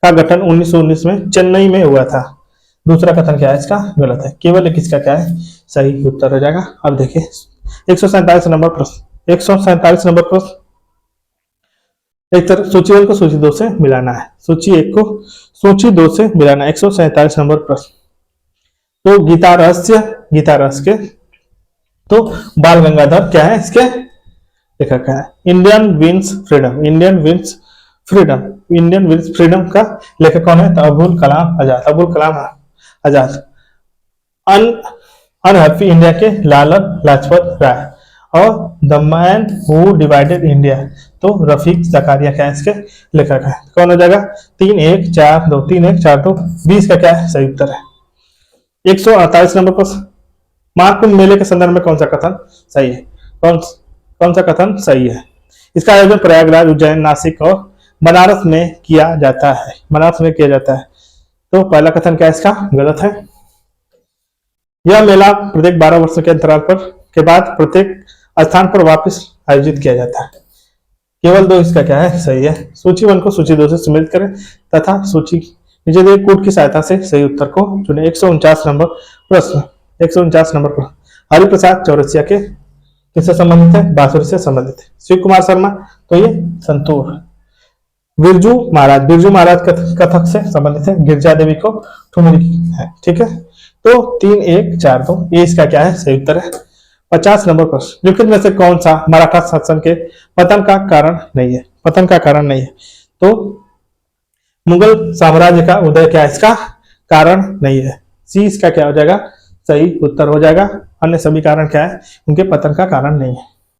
का गठन 1919 में चेन्नई में हुआ था। दूसरा कथन क्या है, इसका गलत है। केवल एक इसका क्या है, सही उत्तर हो जाएगा। अब देखिए 147 नंबर प्रश्न। 147 नंबर प्रश्न एक तरह सूची 1 को सूची 2 से मिलाना है, सूची 1 को सूची 2 से मिलाना है। 147 नंबर प्रश्न, तो गीता रस के तो बाल गंगाधर क्या है, इसके लेखक है। इंडियन विंस फ्रीडम का लेखक कौन है, तो अबुल कलाम आजाद। अनहैप्पी इंडिया के लाला लाजपत राय और the man who divided India, तो रफीक जकारिया क्या है, इसके लेखक है। कौन हो जाएगा, 3-1-4-2 3-1-4-2 20 का क्या है, सही उत्तर है। 148 नंबर पर महाकुंभ मेले के संदर्भ में कौन सा कथन सही है। कौन सा कथन सही है। इसका आयोजन प्रयागराज, उज्जैन, नासिक और बनारस में किया जाता है। तो पहला कथन क्या है, इसका गलत है। यह मेला प्रत्येक 12 वर्षों के अंतराल के बाद प्रत्येक स्थान पर वापस आयोजित किया जाता है। केवल 2 इसका क्या है, सही है। सूची 1 को सूची 2 से सम्मिलित करें तथा सूची नीचे दिए कोड की सहायता से सही उत्तर को चुने। 149 नंबर प्रश्न। 149 नंबर पर हरिप्रसाद चौरसिया के किससे संबंधित है, बांसुरी से संबंधित है। शिव कुमार शर्मा, तो ये संतूर। बिरजू महाराज कथक से संबंधित है। गिरजा देवी को ठुमरी है, ठीक है। तो 3-1-4-2 ये इसका क्या है, सही उत्तर है। 50 नंबर प्रश्न, निम्नलिखित में से कौन सा मराठा शासन के पतन का कारण नहीं है। तो मुगल साम्राज्य का उदय क्या इसका कारण नहीं है। सी इसका क्या हो जाएगा, सही उत्तर हो जाएगा। अन्य सभी कारण क्या है, उनके पतन का कारण नहीं है।